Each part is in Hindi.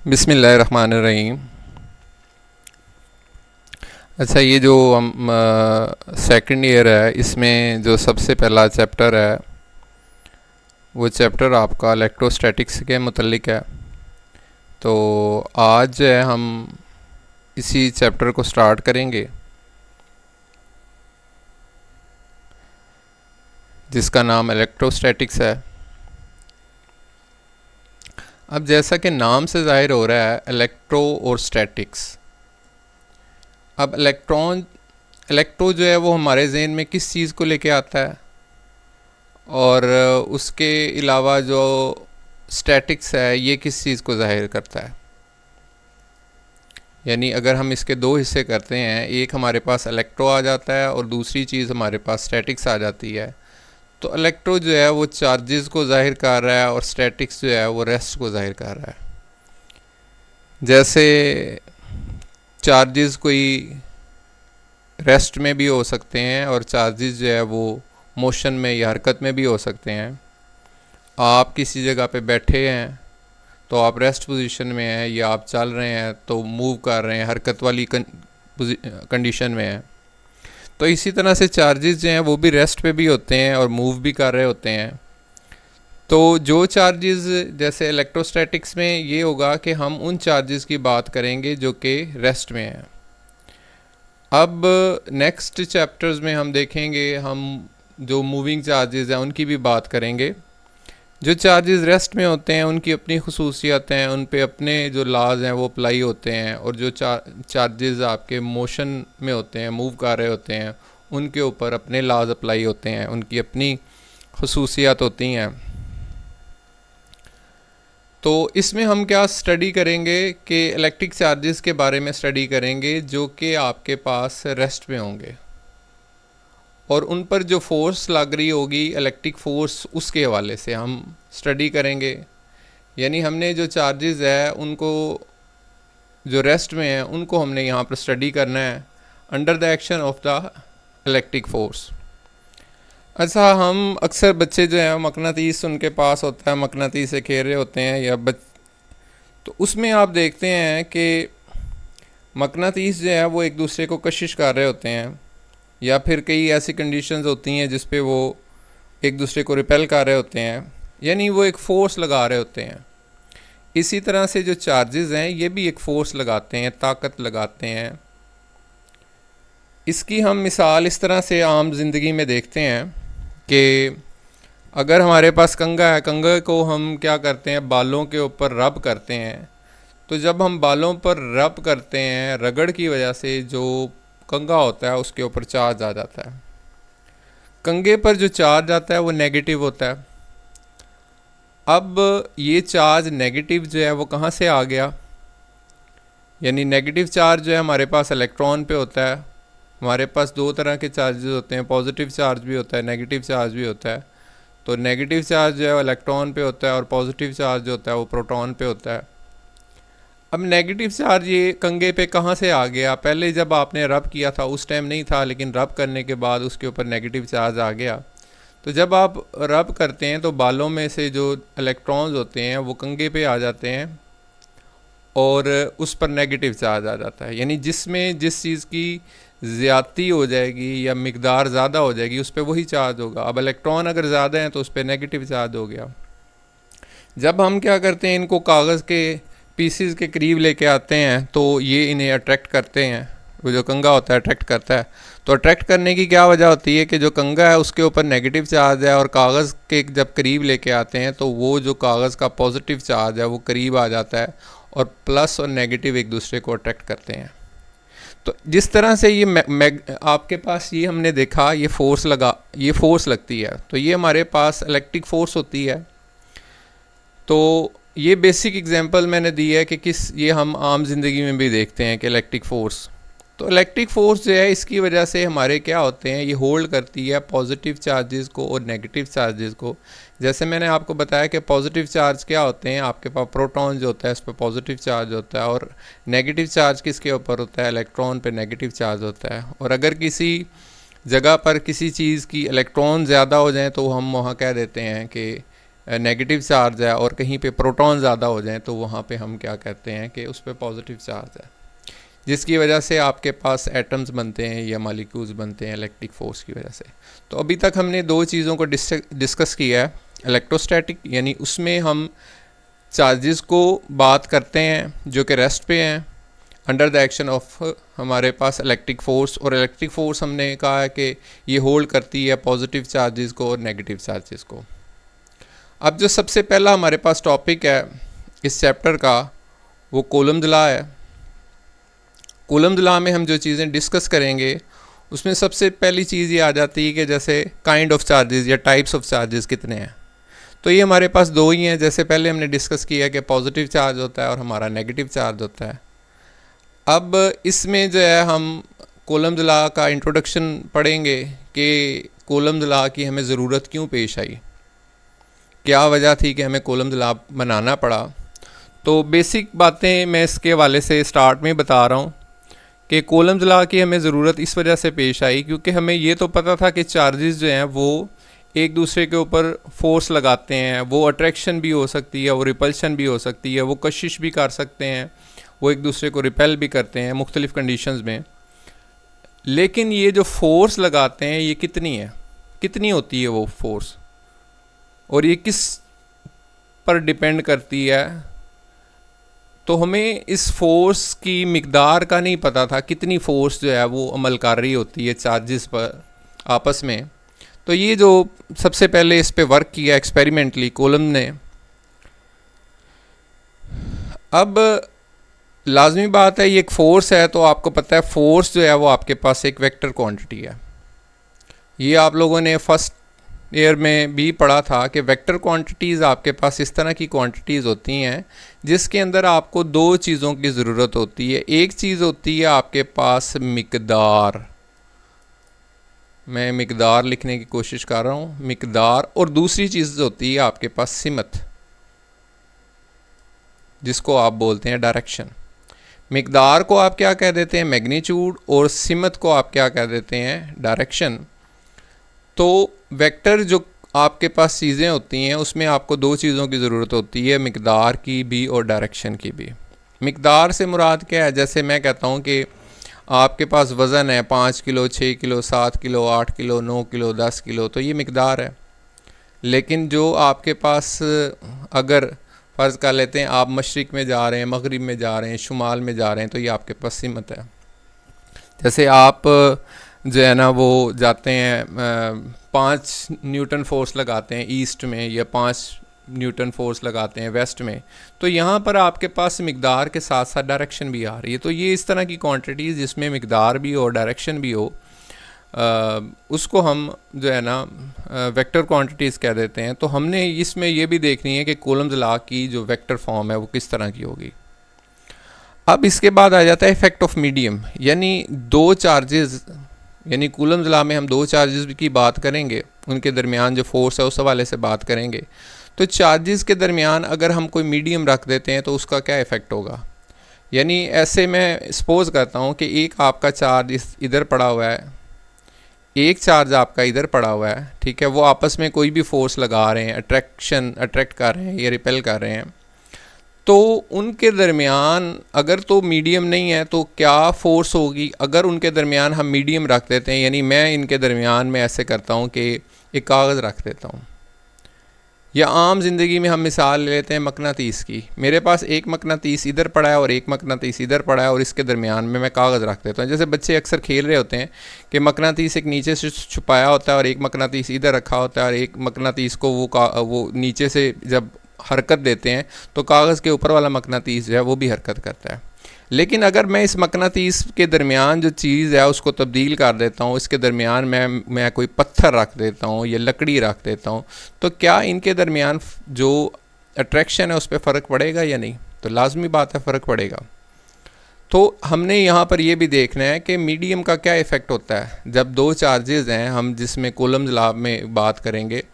बिस्मिल्लाहिर्रहमानिर्रहीम। अच्छा, ये जो हम सेकंड ईयर है, इसमें जो सबसे पहला चैप्टर है वो चैप्टर आपका इलेक्ट्रोस्टैटिक्स के मुतल्लिक है। तो आज जो है हम इसी चैप्टर को स्टार्ट करेंगे, जिसका नाम इलेक्ट्रोस्टैटिक्स है। अब जैसा कि नाम से ज़ाहिर हो रहा है, इलेक्ट्रो और स्टैटिक्स। अब इलेक्ट्रो जो है वो हमारे जहन में किस चीज़ को लेके आता है, और उसके अलावा जो स्टैटिक्स है ये किस चीज़ को ज़ाहिर करता है। यानी अगर हम इसके दो हिस्से करते हैं, एक हमारे पास इलेक्ट्रो आ जाता है और दूसरी चीज़ हमारे पास स्टैटिक्स आ जाती है। तो इलेक्ट्रो जो है वो चार्जेस को ज़ाहिर कर रहा है और स्टैटिक्स जो है वो रेस्ट को ज़ाहिर कर रहा है। जैसे चार्जेस कोई रेस्ट में भी हो सकते हैं और चार्जेस जो है वो मोशन में या हरकत में भी हो सकते हैं। आप किसी जगह पे बैठे हैं तो आप रेस्ट पोजीशन में हैं, या आप चल रहे हैं तो मूव कर रहे हैं, हरकत वाली कंडीशन में हैं। तो इसी तरह से चार्जेस जो हैं वो भी रेस्ट पे भी होते हैं और मूव भी कर रहे होते हैं। तो जो चार्जेस, जैसे इलेक्ट्रोस्टैटिक्स में ये होगा कि हम उन चार्जेस की बात करेंगे जो कि रेस्ट में हैं। अब नेक्स्ट चैप्टर्स में हम देखेंगे, हम जो मूविंग चार्जेस हैं उनकी भी बात करेंगे। जो चार्जेस रेस्ट में होते हैं उनकी अपनी खसूसियात हैं, उन पे अपने जो लाज हैं वो अप्लाई होते हैं, और जो चार्जेस आपके मोशन में होते हैं, मूव कर रहे होते हैं, उनके ऊपर अपने लाज अप्लाई होते हैं, उनकी अपनी खसूसियात होती हैं। तो इसमें हम क्या स्टडी करेंगे कि इलेक्ट्रिक चार्जेस के बारे में स्टडी करेंगे जो कि आपके पास रेस्ट में होंगे, और उन पर जो फोर्स लग रही होगी इलेक्ट्रिक फोर्स, उसके हवाले से हम स्टडी करेंगे। यानी हमने जो चार्जेस है उनको, जो रेस्ट में है, उनको हमने यहाँ पर स्टडी करना है under the action of the electric force. अच्छा, हम अक्सर बच्चे जो हैं मकनातीस उनके पास होता है, मकनातीस से खेल रहे होते हैं या तो उसमें आप देखते हैं कि मकनातीस जो है वो एक दूसरे को कशिश कर रहे होते हैं, या फिर कई ऐसी कंडीशंस होती हैं जिस पे वो एक दूसरे को रिपेल कर रहे होते हैं, यानी वो एक फ़ोर्स लगा रहे होते हैं। इसी तरह से जो चार्जेस हैं ये भी एक फ़ोर्स लगाते हैं, ताकत लगाते हैं। इसकी हम मिसाल इस तरह से आम ज़िंदगी में देखते हैं कि अगर हमारे पास कंघा है, कंघे को हम क्या करते हैं, बालों के ऊपर रब करते हैं। तो जब हम बालों पर रब करते हैं, रगड़ की वजह से जो कंघा होता है उसके ऊपर चार्ज आ जाता है। कंघे पर जो चार्ज आता है वो नेगेटिव होता है। अब ये चार्ज नेगेटिव जो है वो कहाँ से आ गया, यानी नेगेटिव चार्ज जो है हमारे पास इलेक्ट्रॉन पे होता है। हमारे पास दो तरह के चार्जेस होते हैं, पॉजिटिव चार्ज भी होता है, नेगेटिव चार्ज भी होता है। तो नेगेटिव चार्ज जो है वो इलेक्ट्रॉन पे होता है, और पॉजिटिव चार्ज जो होता है वो प्रोटॉन पे होता है। अब नेगेटिव चार्ज ये कंघे पे कहाँ से आ गया? पहले जब आपने रब किया था उस टाइम नहीं था, लेकिन रब करने के बाद उसके ऊपर नेगेटिव चार्ज आ गया। तो जब आप रब करते हैं तो बालों में से जो इलेक्ट्रॉन्स होते हैं वो कंघे पे आ जाते हैं और उस पर नेगेटिव चार्ज आ जाता है। यानी जिसमें जिस चीज़ की ज़्यादती हो जाएगी या मिकदार ज़्यादा हो जाएगी उस पर वही चार्ज होगा। अब इलेक्ट्रॉन अगर ज़्यादा हैं तो उस पर नेगेटिव चार्ज हो गया। जब हम क्या करते हैं, इनको कागज़ के पीसीज के करीब लेके आते हैं तो ये इन्हें अट्रैक्ट करते हैं, वो जो कंघा होता है अट्रैक्ट करता है। तो अट्रैक्ट करने की क्या वजह होती है कि जो कंघा है उसके ऊपर नेगेटिव चार्ज है, और कागज़ के जब करीब लेके आते हैं तो वो जो कागज़ का पॉजिटिव चार्ज है वो करीब आ जाता है, और प्लस और नेगेटिव एक दूसरे को अट्रैक्ट करते हैं। तो जिस तरह से ये आपके पास ये हमने देखा, ये फोर्स लगती है, तो ये हमारे पास इलेक्ट्रिक फोर्स होती है। तो ये बेसिक एग्जांपल मैंने दी है कि ये हम आम ज़िंदगी में भी देखते हैं कि इलेक्ट्रिक फोर्स। तो इलेक्ट्रिक फोर्स जो है इसकी वजह से हमारे क्या होते हैं, ये होल्ड करती है पॉजिटिव चार्जेस को और नेगेटिव चार्जेस को। जैसे मैंने आपको बताया कि पॉजिटिव चार्ज क्या होते हैं, आपके पास प्रोटॉन जो होता है इस पर पॉजिटिव चार्ज होता है, और नेगेटिव चार्ज किसके ऊपर होता है, इलेक्ट्रॉन पे नेगेटिव चार्ज होता है। और अगर किसी जगह पर किसी चीज़ की इलेक्ट्रॉन ज़्यादा हो जाए तो हम वहाँ कह देते हैं कि नेगेटिव चार्ज है और कहीं पे प्रोटॉन ज़्यादा हो जाएं तो वहाँ पे हम क्या कहते हैं कि उस पर पॉजिटिव चार्ज है, जिसकी वजह से आपके पास एटम्स बनते हैं या मॉलिक्यूल्स बनते हैं इलेक्ट्रिक फोर्स की वजह से। तो अभी तक हमने दो चीज़ों को डिस्कस किया है। इलेक्ट्रोस्टैटिक यानी उसमें हम चार्जेस को बात करते हैं जो कि रेस्ट पे हैं अंडर द एक्शन ऑफ हमारे पास इलेक्ट्रिक फोर्स, और इलेक्ट्रिक फोर्स हमने कहा है कि ये होल्ड करती है पॉजिटिव चार्जेस को और नेगेटिव चार्जेस को। अब जो सबसे पहला हमारे पास टॉपिक है इस चैप्टर का वो कूलम्ब लॉ है। कूलम्ब लॉ में हम जो चीज़ें डिस्कस करेंगे उसमें सबसे पहली चीज़ ये आ जाती है कि जैसे काइंड ऑफ चार्जेस या टाइप्स ऑफ चार्जेस कितने हैं। तो ये हमारे पास दो ही हैं, जैसे पहले हमने डिस्कस किया कि पॉजिटिव चार्ज होता है और हमारा नेगेटिव चार्ज होता है। अब इसमें जो है हम कूलम्ब लॉ का इंट्रोडक्शन पढ़ेंगे कि कूलम्ब लॉ की हमें ज़रूरत क्यों पेश आई, क्या वजह थी कि हमें कूलम्ब लॉ बनाना पड़ा। तो बेसिक बातें मैं इसके हवाले से स्टार्ट में बता रहा हूँ कि कूलम्ब लॉ की हमें ज़रूरत इस वजह से पेश आई क्योंकि हमें ये तो पता था कि चार्जेस जो हैं वो एक दूसरे के ऊपर फोर्स लगाते हैं, वो अट्रैक्शन भी हो सकती है, वो रिपल्शन भी हो सकती है, वो कशिश भी कर सकते हैं, वो एक दूसरे को रिपेल भी करते हैं मुख्तलिफ़ कंडीशंस में। लेकिन ये जो फोर्स लगाते हैं ये कितनी होती है वो फोर्स, और ये किस पर डिपेंड करती है। तो हमें इस फोर्स की मिकदार का नहीं पता था, कितनी फोर्स जो है वो अमल कर रही होती है चार्जेस पर आपस में। तो ये जो सबसे पहले इस पे वर्क किया एक्सपेरिमेंटली कूलम्ब ने। अब लाजमी बात है ये एक फ़ोर्स है, तो आपको पता है फ़ोर्स जो है वो आपके पास एक वेक्टर क्वांटिटी है। ये आप लोगों ने फर्स्ट ईयर में भी पढ़ा था कि वेक्टर क्वांटिटीज़ आपके पास इस तरह की क्वांटिटीज़ होती हैं जिसके अंदर आपको दो चीज़ों की ज़रूरत होती है। एक चीज़ होती है आपके पास मिकदार, मैं मिकदार लिखने की कोशिश कर रहा हूँ, मिकदार, और दूसरी चीज़ होती है आपके पास सिमत, जिसको आप बोलते हैं डायरेक्शन। मिकदार को आप क्या कह देते हैं, मैग्नीट्यूड, और सिमत को आप क्या कह देते हैं, डायरेक्शन। तो वेक्टर जो आपके पास चीज़ें होती हैं उसमें आपको दो चीज़ों की ज़रूरत होती है, मिकदार की भी और डायरेक्शन की भी। मिकदार से मुराद क्या है, जैसे मैं कहता हूँ कि आपके पास वज़न है 5 kilo, 6 kilo, 7 kilo, 8 kilo, 9 kilo, 10 kilo, तो ये मिकदार है। लेकिन जो आपके पास अगर फ़र्ज़ कर लेते हैं आप मशरिक़ में जा रहे हैं, मगरिब में जा रहे हैं, शुमाल में जा रहे हैं, तो ये आपके पास सिमत है। जैसे आप जो है ना वो जाते हैं 5 न्यूटन फोर्स लगाते हैं ईस्ट में या 5 न्यूटन फोर्स लगाते हैं वेस्ट में, तो यहाँ पर आपके पास मिकदार के साथ साथ डायरेक्शन भी आ रही है। तो ये इस तरह की क्वांटिटीज़ जिसमें मिकदार भी हो डायरेक्शन भी हो, उसको हम जो है ना वेक्टर क्वांटिटीज़ कह देते हैं। तो हमने इसमें ये भी देखनी है कि कूलम्ब लॉ की जो वेक्टर फॉर्म है वो किस तरह की होगी। अब इसके बाद आ जाता है इफ़ेक्ट ऑफ मीडियम, यानी दो चार्जेस, यानी कूलम्ब लॉ में हम दो चार्जेस की बात करेंगे, उनके दरमियान जो फोर्स है उस हवाले से बात करेंगे। तो चार्जेस के दरमियान अगर हम कोई मीडियम रख देते हैं तो उसका क्या इफ़ेक्ट होगा। यानी ऐसे मैं सपोज़ करता हूँ कि एक आपका चार्ज इधर पड़ा हुआ है, एक चार्ज आपका इधर पड़ा हुआ है, ठीक है, वो आपस में कोई भी फोर्स लगा रहे हैं, अट्रैक्ट कर रहे हैं या रिपेल कर रहे हैं, तो उनके दरमियान अगर तो मीडियम नहीं है तो क्या फ़ोर्स होगी। अगर उनके दरमियान हम मीडियम रख देते हैं, यानी मैं इनके दरमियान में ऐसे करता हूँ कि एक कागज़ रख देता हूँ, या आम ज़िंदगी में हम मिसाल ले लेते हैं मकनातीस की, मेरे पास एक मकनातीस इधर पड़ा है और एक मकनातीस इधर पड़ा है और इसके दरमियान में मैं कागज़ रख देता हूँ। जैसे बच्चे अक्सर खेल रहे होते हैं कि मकनातीस एक नीचे से छुपाया होता है और एक मकनातीस इधर रखा होता है, और एक मकनातीस को वो नीचे से जब हरकत देते हैं तो कागज़ के ऊपर वाला मकनातीस जो है वो भी हरकत करता है। लेकिन अगर मैं इस मकनातीस के दरमियान जो चीज़ है उसको तब्दील कर देता हूँ, इसके दरमियान मैं कोई पत्थर रख देता हूँ या लकड़ी रख देता हूँ, तो क्या इनके दरमियान जो अट्रैक्शन है उस पर फ़र्क पड़ेगा या नहीं। तो लाजमी बात है फ़र्क पड़ेगा। तो हमने यहाँ पर ये भी देखना है कि मीडियम का क्या इफ़ेक्ट होता है जब दो चार्जेज़ हैं, हम जिसमें कूलम्ब लॉ में बात करेंगे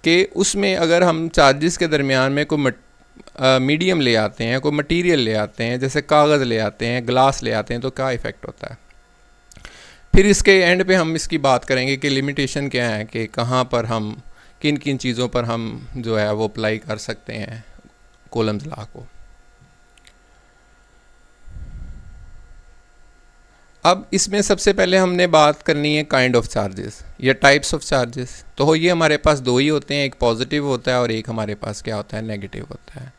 कि उसमें अगर हम चार्जेस के दरमियान में कोई मीडियम ले आते हैं, कोई मटेरियल ले आते हैं, जैसे कागज़ ले आते हैं, ग्लास ले आते हैं, तो क्या इफ़ेक्ट होता है। फिर इसके एंड पे हम इसकी बात करेंगे कि लिमिटेशन क्या है, कि कहाँ पर हम किन किन चीज़ों पर हम जो है वो अप्लाई कर सकते हैं कूलम्स लॉ को। अब इसमें सबसे पहले हमने बात करनी है काइंड ऑफ चार्जेस या टाइप्स ऑफ चार्जेस। तो ये हमारे पास दो ही होते हैं, एक पॉजिटिव होता है और एक हमारे पास क्या होता है, नेगेटिव होता है।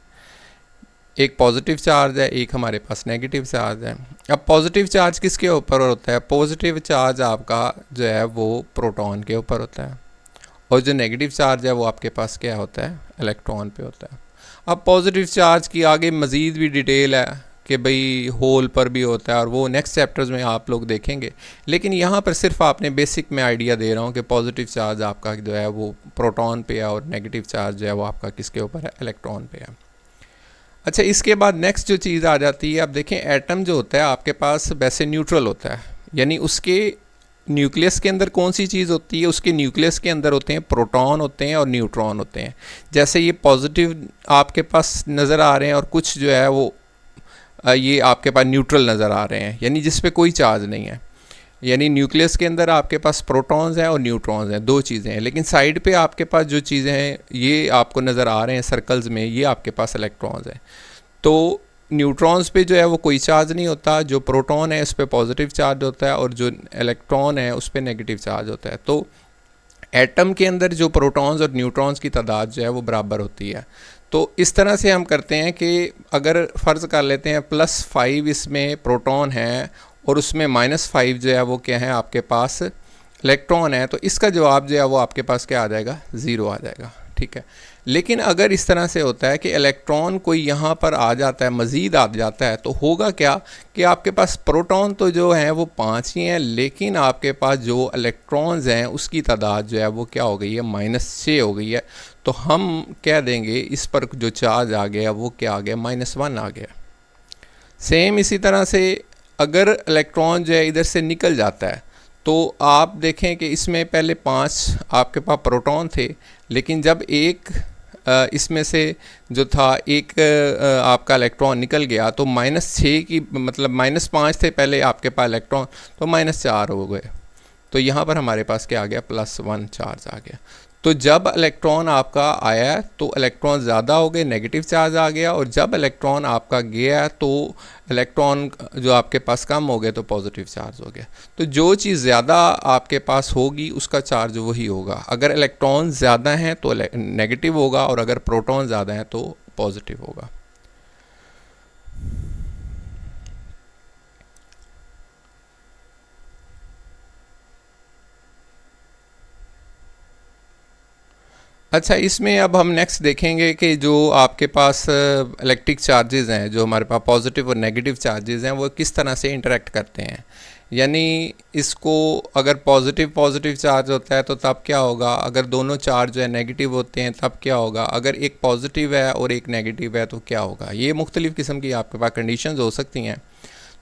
एक पॉजिटिव चार्ज है, एक हमारे पास नेगेटिव चार्ज है। अब पॉजिटिव चार्ज किसके ऊपर होता है? पॉजिटिव चार्ज आपका जो है वो प्रोटॉन के ऊपर होता है, और जो नेगेटिव चार्ज है वो आपके पास क्या होता है, इलेक्ट्रॉन पे होता है। अब पॉजिटिव चार्ज की आगे मज़ीद भी डिटेल है कि भाई होल पर भी होता है, और वो नेक्स्ट चैप्टर्स में आप लोग देखेंगे, लेकिन यहाँ पर सिर्फ आपने बेसिक में आइडिया दे रहा हूँ कि पॉजिटिव चार्ज आपका जो है वो प्रोटॉन पे है और नेगेटिव चार्ज जो है वो आपका किसके ऊपर है, इलेक्ट्रॉन पे है। अच्छा, इसके बाद नेक्स्ट जो चीज़ आ जाती है, आप देखें एटम जो होता है आपके पास वैसे न्यूट्रल होता है, यानी उसके न्यूक्लियस के अंदर कौन सी चीज़ होती है, उसके न्यूक्लियस के अंदर होते हैं प्रोटॉन होते हैं और न्यूट्रॉन होते हैं। जैसे ये पॉजिटिव आपके पास नज़र आ रहे हैं और कुछ जो है वो ये आपके पास न्यूट्रल नज़र आ रहे हैं, यानी जिस पे कोई चार्ज नहीं है। यानी न्यूक्लियस के अंदर आपके पास प्रोटॉन्स हैं और न्यूट्रॉन्स हैं, दो चीज़ें हैं, लेकिन साइड पे आपके पास जो चीज़ें हैं ये आपको नज़र आ रहे हैं सर्कल्स में, ये आपके पास इलेक्ट्रॉन्स हैं। तो न्यूट्रॉन्स पे जो है वो कोई चार्ज नहीं होता, जो प्रोटॉन है उस पर पॉजिटिव चार्ज होता है और जो इलेक्ट्रॉन है उस पर नेगेटिव चार्ज होता है। तो एटम के अंदर जो प्रोटॉन्स और न्यूट्रॉन्स की तादाद जो है वो बराबर होती है। तो इस तरह से हम करते हैं कि अगर फ़र्ज़ कर लेते हैं +5 इसमें प्रोटॉन है और उसमें -5 जो है वो क्या है आपके पास इलेक्ट्रॉन है, तो इसका जवाब जो है वो आपके पास क्या आ जाएगा, 0 आ जाएगा। ठीक है, लेकिन अगर इस तरह से होता है कि इलेक्ट्रॉन कोई यहाँ पर आ जाता है, मज़ीद आ जाता है, तो होगा क्या कि आपके पास प्रोटॉन तो जो हैं वो 5 ही हैं, लेकिन आपके पास जो इलेक्ट्रॉन्स हैं उसकी तादाद जो है वो क्या हो गई है, -6 हो गई है। तो हम कह देंगे इस पर जो चार्ज आ गया वो क्या आ गया, -1 आ गया। सेम इसी तरह से अगर इलेक्ट्रॉन जो है इधर से निकल जाता है, तो आप देखें कि इसमें पहले 5 आपके पास प्रोटॉन थे, लेकिन जब एक इसमें से जो था एक आपका इलेक्ट्रॉन निकल गया, तो -6 की मतलब -5 थे पहले आपके पास इलेक्ट्रॉन, तो -4 हो गए। तो यहाँ पर हमारे पास क्या आ गया, +1 चार्ज आ गया। तो जब इलेक्ट्रॉन आपका आया तो इलेक्ट्रॉन ज़्यादा हो गए, नेगेटिव चार्ज आ गया, और जब इलेक्ट्रॉन आपका गया तो इलेक्ट्रॉन जो आपके पास कम हो गए तो पॉजिटिव चार्ज हो गया। तो जो चीज़ ज़्यादा आपके पास होगी उसका चार्ज वही होगा। अगर इलेक्ट्रॉन ज़्यादा हैं तो नेगेटिव होगा, और अगर प्रोटॉन ज़्यादा हैं तो पॉजिटिव होगा। अच्छा, इसमें अब हम नेक्स्ट देखेंगे कि जो आपके पास इलेक्ट्रिक चार्जेस हैं, जो हमारे पास पॉजिटिव और नेगेटिव चार्जेस हैं, वो किस तरह से इंटरेक्ट करते हैं। यानी इसको अगर पॉजिटिव चार्ज होता है तो तब क्या होगा, अगर दोनों चार्ज जो है नेगेटिव होते हैं तब क्या होगा, अगर एक पॉजिटिव है और एक नेगेटिव है तो क्या होगा। ये मुख्तलिफ़ किस्म की आपके पास कंडीशंस हो सकती हैं।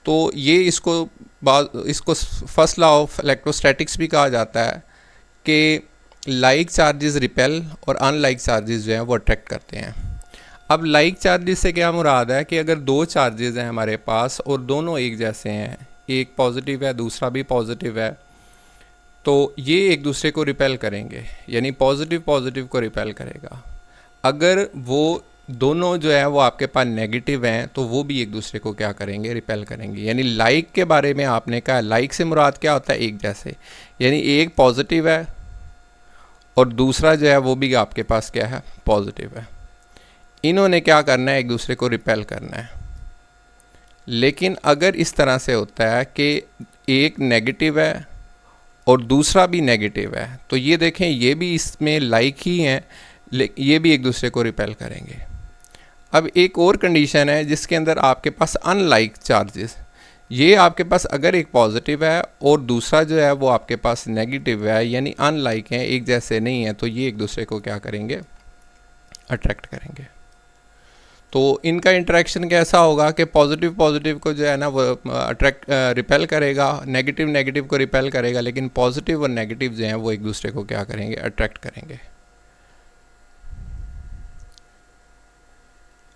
तो ये इसको फर्स्ट लॉ ऑफ इलेक्ट्रोस्टैटिक्स भी कहा जाता है कि लाइक चार्जेस रिपेल और अनलाइक चार्जेस जो हैं वो अट्रैक्ट करते हैं। अब लाइक चार्जेस से क्या मुराद है कि अगर दो चार्जेस हैं हमारे पास और दोनों एक जैसे हैं, एक पॉजिटिव है दूसरा भी पॉजिटिव है, तो ये एक दूसरे को रिपेल करेंगे, यानी पॉजिटिव को रिपेल करेगा। अगर वो दोनों जो है वो आपके पास नेगेटिव हैं तो वो भी एक दूसरे को क्या करेंगे, रिपेल करेंगे। यानी लाइक के बारे में आपने कहा, लाइक से मुराद क्या होता है, एक जैसे, यानी एक पॉजिटिव है और दूसरा जो है वो भी आपके पास क्या है, पॉजिटिव है। इन्होंने क्या करना है, एक दूसरे को रिपेल करना है। लेकिन अगर इस तरह से होता है कि एक नेगेटिव है और दूसरा भी नेगेटिव है, तो ये देखें ये भी इसमें लाइक ही हैं, ये भी एक दूसरे को रिपेल करेंगे। अब एक और कंडीशन है जिसके अंदर आपके पास अनलाइक चार्जेस, ये आपके पास अगर एक पॉजिटिव है और दूसरा जो है वो आपके पास नेगेटिव है, यानी अनलाइक हैं, एक जैसे नहीं है, तो ये एक दूसरे को क्या करेंगे, अट्रैक्ट करेंगे। तो इनका इंटरेक्शन कैसा होगा कि पॉजिटिव को जो है ना वो रिपेल करेगा, नेगेटिव को रिपेल करेगा, लेकिन पॉजिटिव और नेगेटिव जो हैं वो एक दूसरे को क्या करेंगे, अट्रैक्ट करेंगे।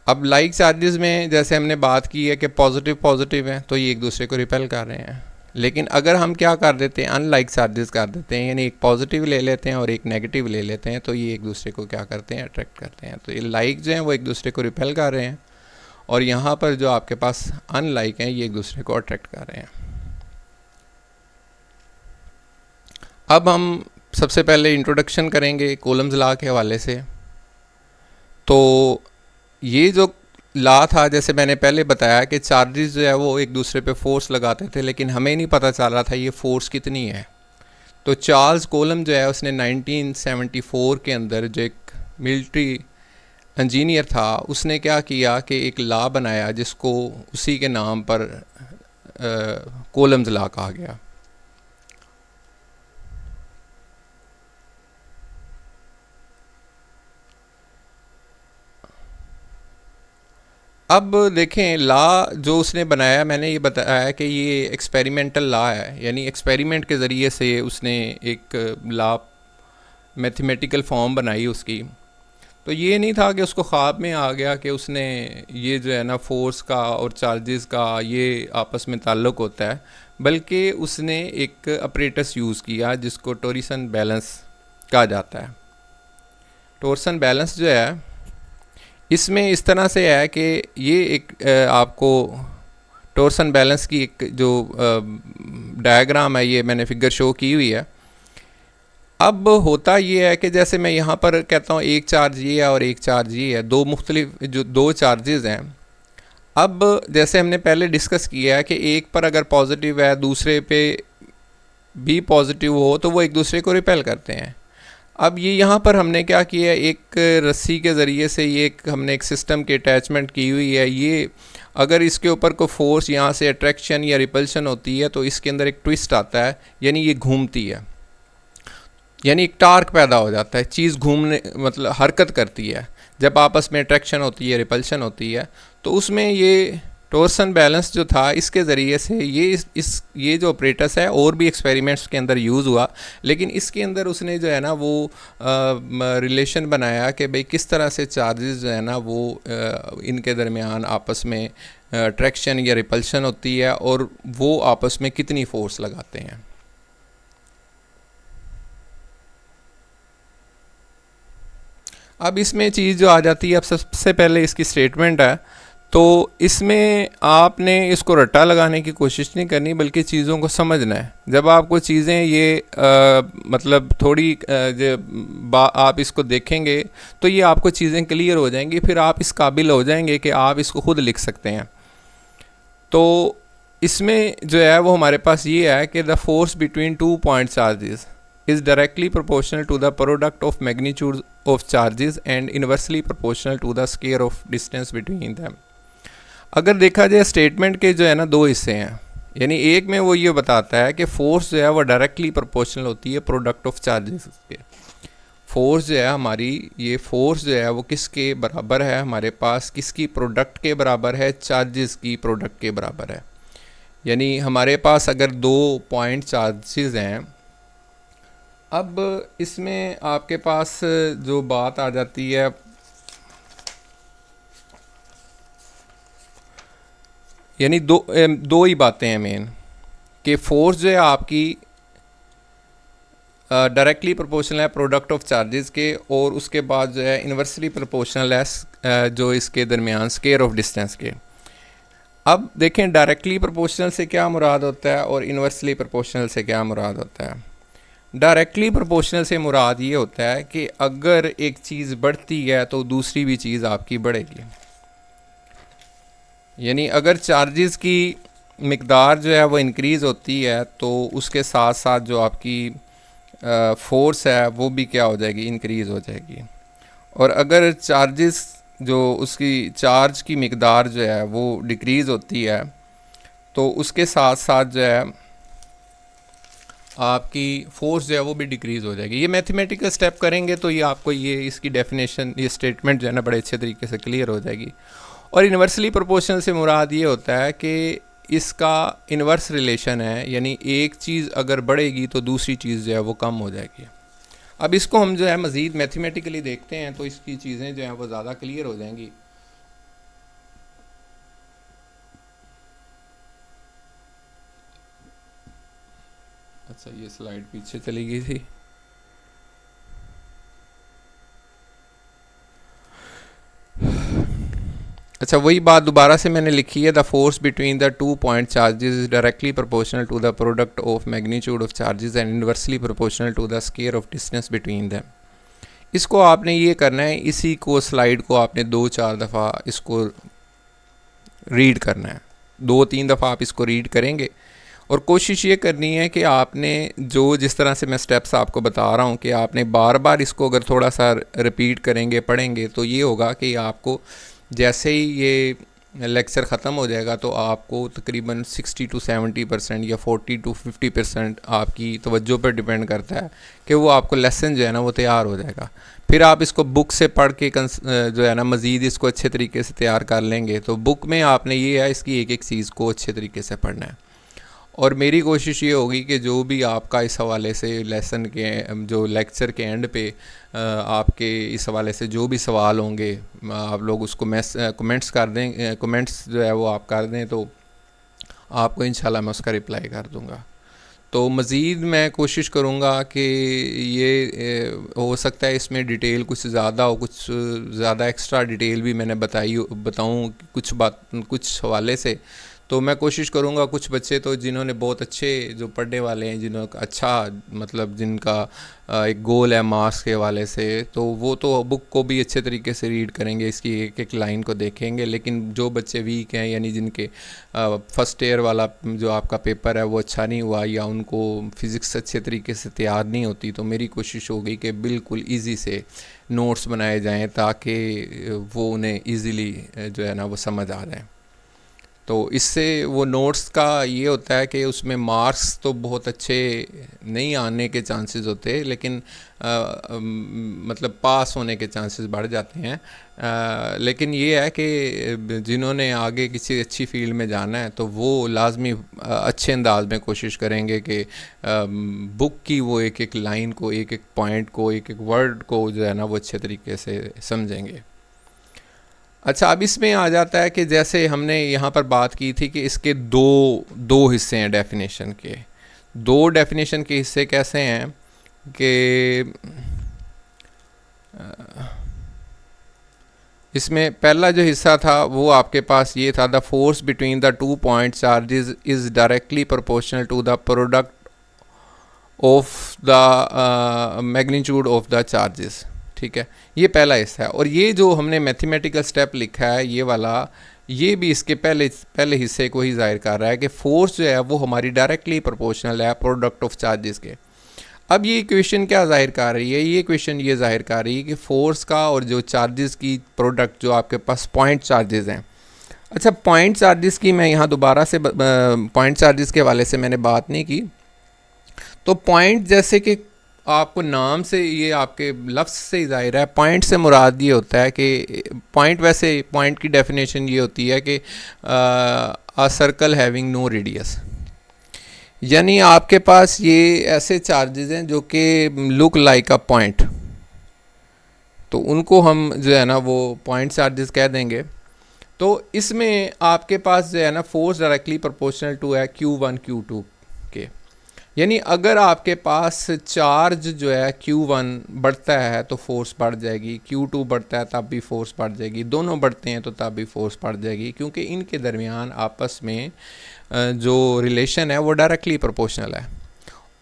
अब लाइक चार्जेस में जैसे हमने बात की है कि पॉजिटिव हैं तो ये एक दूसरे को रिपेल कर रहे हैं, लेकिन अगर हम क्या कर देते हैं, अनलाइक चार्जेस कर देते हैं, यानी एक पॉजिटिव ले लेते हैं और एक नेगेटिव ले लेते हैं, तो ये एक दूसरे को क्या करते हैं, अट्रैक्ट करते हैं। तो ये लाइक जो हैं वो एक दूसरे को रिपेल कर रहे हैं, और यहाँ पर जो आपके पास अनलाइक हैं ये एक दूसरे को अट्रैक्ट कर रहे हैं। अब हम सबसे पहले इंट्रोडक्शन करेंगे कूलम्स लॉ के हवाले से। तो ये जो लॉ था, जैसे मैंने पहले बताया कि चार्जेस जो है वो एक दूसरे पे फोर्स लगाते थे, लेकिन हमें नहीं पता चल रहा था ये फोर्स कितनी है। तो चार्ल्स कूलम जो है उसने 1974 के अंदर, जो एक मिलिट्री इंजीनियर था, उसने क्या किया कि एक लॉ बनाया जिसको उसी के नाम पर कूलम्स लॉ कहा गया। अब देखें, लॉ जो उसने बनाया, मैंने ये बताया कि ये एक्सपेरिमेंटल लॉ है, यानी एक्सपेरिमेंट के ज़रिए से उसने एक लॉ, मैथमेटिकल फॉर्म बनाई उसकी। तो ये नहीं था कि उसको ख्वाब में आ गया कि उसने ये जो है ना फोर्स का और चार्जेस का ये आपस में ताल्लुक़ होता है, बल्कि उसने एक अपरेटस यूज़ किया जिसको टोरिसन बैलेंस कहा जाता है। टोरसन बैलेंस जो है, इसमें इस तरह से है कि ये एक आपको टोरसन बैलेंस की एक जो डायग्राम है, ये मैंने फिगर शो की हुई है। अब होता ये है कि जैसे मैं यहाँ पर कहता हूँ एक चार्ज ये है और एक चार्ज ये है, दो मुख्तलिफ जो दो चार्जेज़ हैं। अब जैसे हमने पहले डिस्कस किया है कि एक पर अगर पॉजिटिव है, दूसरे पे भी पॉजिटिव हो, तो वो एक दूसरे को रिपेल करते हैं। अब ये यहाँ पर हमने क्या किया, एक रस्सी के ज़रिए से ये हमने एक सिस्टम की अटैचमेंट की हुई है। ये अगर इसके ऊपर कोई फोर्स यहाँ से अट्रैक्शन या रिपल्शन होती है तो इसके अंदर एक ट्विस्ट आता है, यानी ये घूमती है, यानी एक टार्क पैदा हो जाता है, चीज़ घूमने मतलब हरकत करती है। जब आपस में अट्रैक्शन होती है, रिपल्शन होती है, तो उसमें ये टोरसन बैलेंस जो था, इसके ज़रिए से ये जो ऑपरेटस है, और भी एक्सपेरिमेंट्स के अंदर यूज़ हुआ, लेकिन इसके अंदर उसने जो है ना वो रिलेशन बनाया कि भाई किस तरह से चार्जेस जो है ना वो इनके दरमियान आपस में अट्रैक्शन या रिपल्शन होती है, और वो आपस में कितनी फोर्स लगाते हैं। अब इसमें चीज़ जो आ जाती है, अब सबसे पहले इसकी स्टेटमेंट है। तो इसमें आपने इसको रट्टा लगाने की कोशिश नहीं करनी, बल्कि चीज़ों को समझना है। जब आपको चीज़ें ये मतलब थोड़ी आप इसको देखेंगे तो ये आपको चीज़ें क्लियर हो जाएंगी, फिर आप इस काबिल हो जाएंगे कि आप इसको खुद लिख सकते हैं। तो इसमें जो है वो हमारे पास ये है कि the force between 2 point charges is directly proportional to the product of magnitude of charges and inversely proportional to the square of distance between them। अगर देखा जाए स्टेटमेंट के जो है ना दो हिस्से हैं, यानी एक में वो ये बताता है कि फोर्स जो है वो डायरेक्टली प्रोपोर्शनल होती है प्रोडक्ट ऑफ चार्जेस के। फोर्स जो है हमारी, ये फोर्स जो है वो किसके बराबर है, हमारे पास किसकी प्रोडक्ट के बराबर है, चार्जेस की प्रोडक्ट के बराबर है। यानी हमारे पास अगर 2 पॉइंट चार्जेस हैं, अब इसमें आपके पास जो बात आ जाती है, यानी दो ही बातें हैं मेन, कि फोर्स जो है आपकी डायरेक्टली प्रोपोर्शनल है प्रोडक्ट ऑफ चार्जेस के, और उसके बाद जो है इन्वर्सली प्रोपोर्शनल है जो इसके दरमियान स्क्वायर ऑफ डिस्टेंस के। अब देखें डायरेक्टली प्रोपोर्शनल से क्या मुराद होता है और इन्वर्सली प्रोपोर्शनल से क्या मुराद होता है। डायरेक्टली प्रोपोर्शनल से मुराद ये होता है कि अगर एक चीज़ बढ़ती है तो दूसरी भी चीज़ आपकी बढ़ेगी। यानी अगर चार्जेस की मिकदार जो है वो इंक्रीज़ होती है तो उसके साथ साथ जो आपकी फोर्स है वो भी क्या हो जाएगी, इंक्रीज़ हो जाएगी। और अगर चार्जेस जो उसकी चार्ज की मिकदार जो है वो डिक्रीज़ होती है तो उसके साथ साथ जो है आपकी फोर्स जो है वो भी डिक्रीज़ हो जाएगी। ये मैथमेटिकल स्टेप करेंगे तो ये आपको ये इसकी डेफिनेशन, ये स्टेटमेंट जो है ना बड़े अच्छे तरीके से क्लियर हो जाएगी। और इन्वर्सली प्रोपोर्शनल से मुराद ये होता है कि इसका इन्वर्स रिलेशन है, यानी एक चीज़ अगर बढ़ेगी तो दूसरी चीज़ जो है वो कम हो जाएगी। अब इसको हम जो है मज़ीद मैथमेटिकली देखते हैं तो इसकी चीज़ें जो हैं वो ज़्यादा क्लियर हो जाएंगी। अच्छा, ये स्लाइड पीछे चली गई थी। अच्छा, वही बात दोबारा से मैंने लिखी है, the force between the two point charges is directly proportional to the product of magnitude of charges and inversely proportional to the square of distance between them. इसको आपने ये करना है, इसी को स्लाइड को आपने 2-4 दफ़ा इसको रीड करना है, 2-3 दफ़ा आप इसको रीड करेंगे और कोशिश ये करनी है कि आपने जो जिस तरह से मैं स्टेप्स आपको बता रहा हूँ कि आपने बार बार इसको अगर थोड़ा सा रिपीट करेंगे, पढ़ेंगे, तो ये होगा कि आपको जैसे ही ये लेक्चर ख़त्म हो जाएगा तो आपको तकरीबन 60 to 70% या 40 to 50% आपकी तवज्जो पर डिपेंड करता है कि वो आपको लेसन जो है ना वो तैयार हो जाएगा। फिर आप इसको बुक से पढ़ के जो है ना मज़ीद इसको अच्छे तरीके से तैयार कर लेंगे। तो बुक में आपने ये है इसकी एक एक चीज़ को अच्छे तरीके से पढ़ना है और मेरी कोशिश ये होगी कि जो भी आपका इस हवाले से लेसन के जो लेक्चर के एंड पे आपके इस हवाले से जो भी सवाल होंगे आप लोग उसको कमेंट्स कर दें, कमेंट्स जो है वो आप कर दें तो आपको इंशाल्लाह मैं उसका रिप्लाई कर दूंगा। तो मज़ीद मैं कोशिश करूँगा कि ये हो सकता है इसमें डिटेल कुछ ज़्यादा हो, कुछ ज़्यादा एक्स्ट्रा डिटेल भी मैंने बताऊँ कुछ हवाले से। तो मैं कोशिश करूँगा कुछ बच्चे तो जिन्होंने बहुत अच्छे जो पढ़ने वाले हैं, जिन्होंने अच्छा मतलब जिनका एक गोल है मार्क्स के हवाले से, तो वो तो बुक को भी अच्छे तरीके से रीड करेंगे, इसकी एक एक लाइन को देखेंगे। लेकिन जो बच्चे वीक हैं यानी जिनके फर्स्ट ईयर वाला जो आपका पेपर है वो अच्छा नहीं हुआ या उनको फ़िज़िक्स अच्छे तरीके से तैयार नहीं होती, तो मेरी कोशिश होगी कि बिल्कुल ईज़ी से नोट्स बनाए जाएँ ताकि वो उन्हें ईज़िली जो है ना वो समझ आ जाए। तो इससे वो नोट्स का ये होता है कि उसमें मार्क्स तो बहुत अच्छे नहीं आने के चांसेस होते, लेकिन मतलब पास होने के चांसेस बढ़ जाते हैं। लेकिन ये है कि जिन्होंने आगे किसी अच्छी फील्ड में जाना है तो वो लाजमी अच्छे अंदाज में कोशिश करेंगे कि बुक की वो एक एक लाइन को, एक एक पॉइंट को, एक एक वर्ड को जो है ना वो अच्छे तरीके से समझेंगे। अच्छा, अब इसमें आ जाता है कि जैसे हमने यहाँ पर बात की थी कि इसके दो हिस्से हैं डेफिनेशन के। दो डेफिनेशन के हिस्से कैसे हैं कि इसमें पहला जो हिस्सा था वो आपके पास ये था, the force between the two point charges is directly proportional to the product of the magnitude of the charges. ठीक है, ये पहला हिस्सा है। और ये जो हमने मैथमेटिकल स्टेप लिखा है ये वाला, ये भी इसके पहले हिस्से को ही जाहिर कर रहा है कि फोर्स जो है वो हमारी डायरेक्टली प्रोपोर्शनल है प्रोडक्ट ऑफ चार्जेस के। अब ये इक्वेशन क्या जाहिर कर रही है? ये इक्वेशन ये जाहिर कर रही है कि फोर्स का और जो चार्जेस की प्रोडक्ट जो आपके पास पॉइंट चार्जेस हैं। अच्छा, पॉइंट चार्जेस की मैं यहाँ दोबारा से पॉइंट चार्जेस के हवाले से मैंने बात नहीं की। तो पॉइंट जैसे कि आपको नाम से ये आपके लफ्ज़ से ही ज़ाहिर है, पॉइंट से मुराद ये होता है कि पॉइंट, वैसे पॉइंट की डेफिनेशन ये होती है कि a circle having no radius, यानी आपके पास ये ऐसे चार्जेस हैं जो कि लुक लाइक अ पॉइंट, तो उनको हम जो है ना वो पॉइंट चार्जेस कह देंगे। तो इसमें आपके पास जो है ना फोर्स डायरेक्टली प्रोपोर्शनल टू है Q1 Q2 के, यानी अगर आपके पास चार्ज जो है Q1 बढ़ता है तो फोर्स बढ़ जाएगी, Q2 बढ़ता है तब भी फोर्स बढ़ जाएगी, दोनों बढ़ते हैं तो तब भी फोर्स बढ़ जाएगी, क्योंकि इनके दरमियान आपस में जो रिलेशन है वो डायरेक्टली प्रोपोर्शनल है।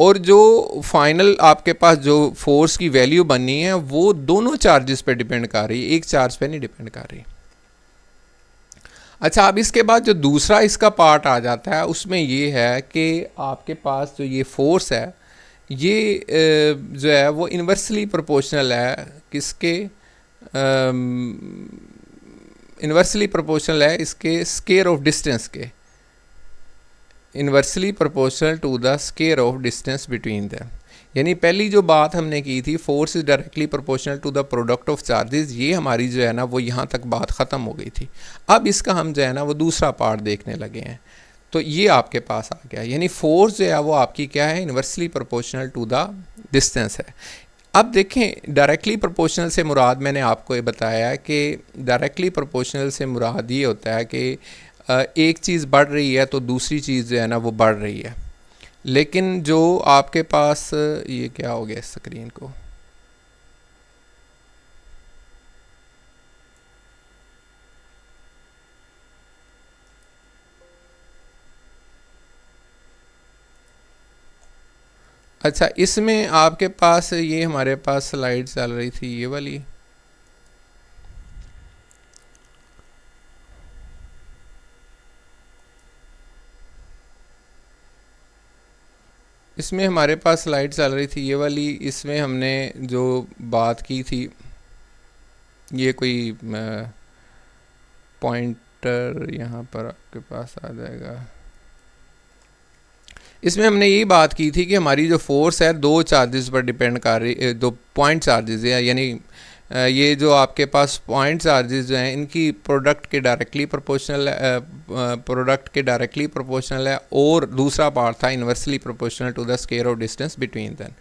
और जो फाइनल आपके पास जो फोर्स की वैल्यू बननी है वो दोनों चार्जेस पे डिपेंड कर रही है, एक चार्ज पे नहीं डिपेंड कर रही। अच्छा, अब इसके बाद जो दूसरा इसका पार्ट आ जाता है उसमें ये है कि आपके पास जो ये फोर्स है ये जो है वो इन्वर्सली प्रोपोर्शनल है किसके, इन्वर्सली प्रोपोर्शनल है इसके स्क्वायर ऑफ डिस्टेंस के, inversely proportional to the square of distance between them. यानी पहली जो बात हमने की थी force is directly proportional to the product of charges, ये हमारी जो है ना वो यहाँ तक बात ख़त्म हो गई थी। अब इसका हम जो है ना वो दूसरा पार्ट देखने लगे हैं। तो ये आपके पास आ गया, यानी फोर्स जो है वो आपकी क्या है, inversely proportional to the distance है। अब देखें, डायरेक्टली प्रोपोर्शनल से मुराद मैंने आपको ये बताया कि डायरेक्टली प्रोपोर्शनल से मुराद ये होता है कि एक चीज़ बढ़ रही है तो दूसरी चीज़ जो है ना वो बढ़ रही है। लेकिन जो आपके पास ये क्या हो गया स्क्रीन को, अच्छा इसमें आपके पास ये हमारे पास स्लाइड चल रही थी ये वाली, इसमें हमारे पास स्लाइड चल रही थी ये वाली, इसमें हमने जो बात की थी, ये कोई पॉइंटर यहाँ पर आपके पास आ जाएगा। इसमें हमने यही बात की थी कि हमारी जो फोर्स है दो चार्जेस पर डिपेंड कर रही, दो पॉइंट चार्जेस है, यानी ये जो आपके पास पॉइंट चार्जेस जो हैं इनकी प्रोडक्ट के डायरेक्टली प्रोपोर्शनल है, और दूसरा पार्ट था inversely proportional to the square of distance between them,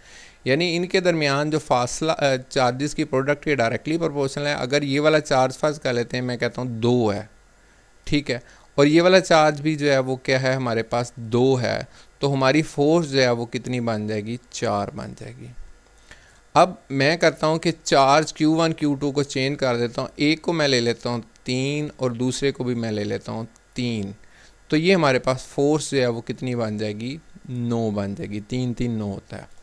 यानी इनके दरमियान जो फासला चार्जेस की प्रोडक्ट के डायरेक्टली प्रोपोर्शनल है। अगर ये वाला चार्ज फर्ज कर लेते हैं, मैं कहता हूँ 2 है, ठीक है, और ये वाला चार्ज भी जो है वो क्या है हमारे पास 2 है, तो हमारी फोर्स जो है वो कितनी बन जाएगी, 4 बन जाएगी। अब मैं करता हूँ कि चार्ज Q1 Q2 को चेंज कर देता हूँ, एक को मैं ले लेता हूँ 3 और दूसरे को भी मैं ले लेता हूँ 3, तो ये हमारे पास फोर्स जो है वो कितनी बन जाएगी, 9 बन जाएगी। 3 3 9 होता है।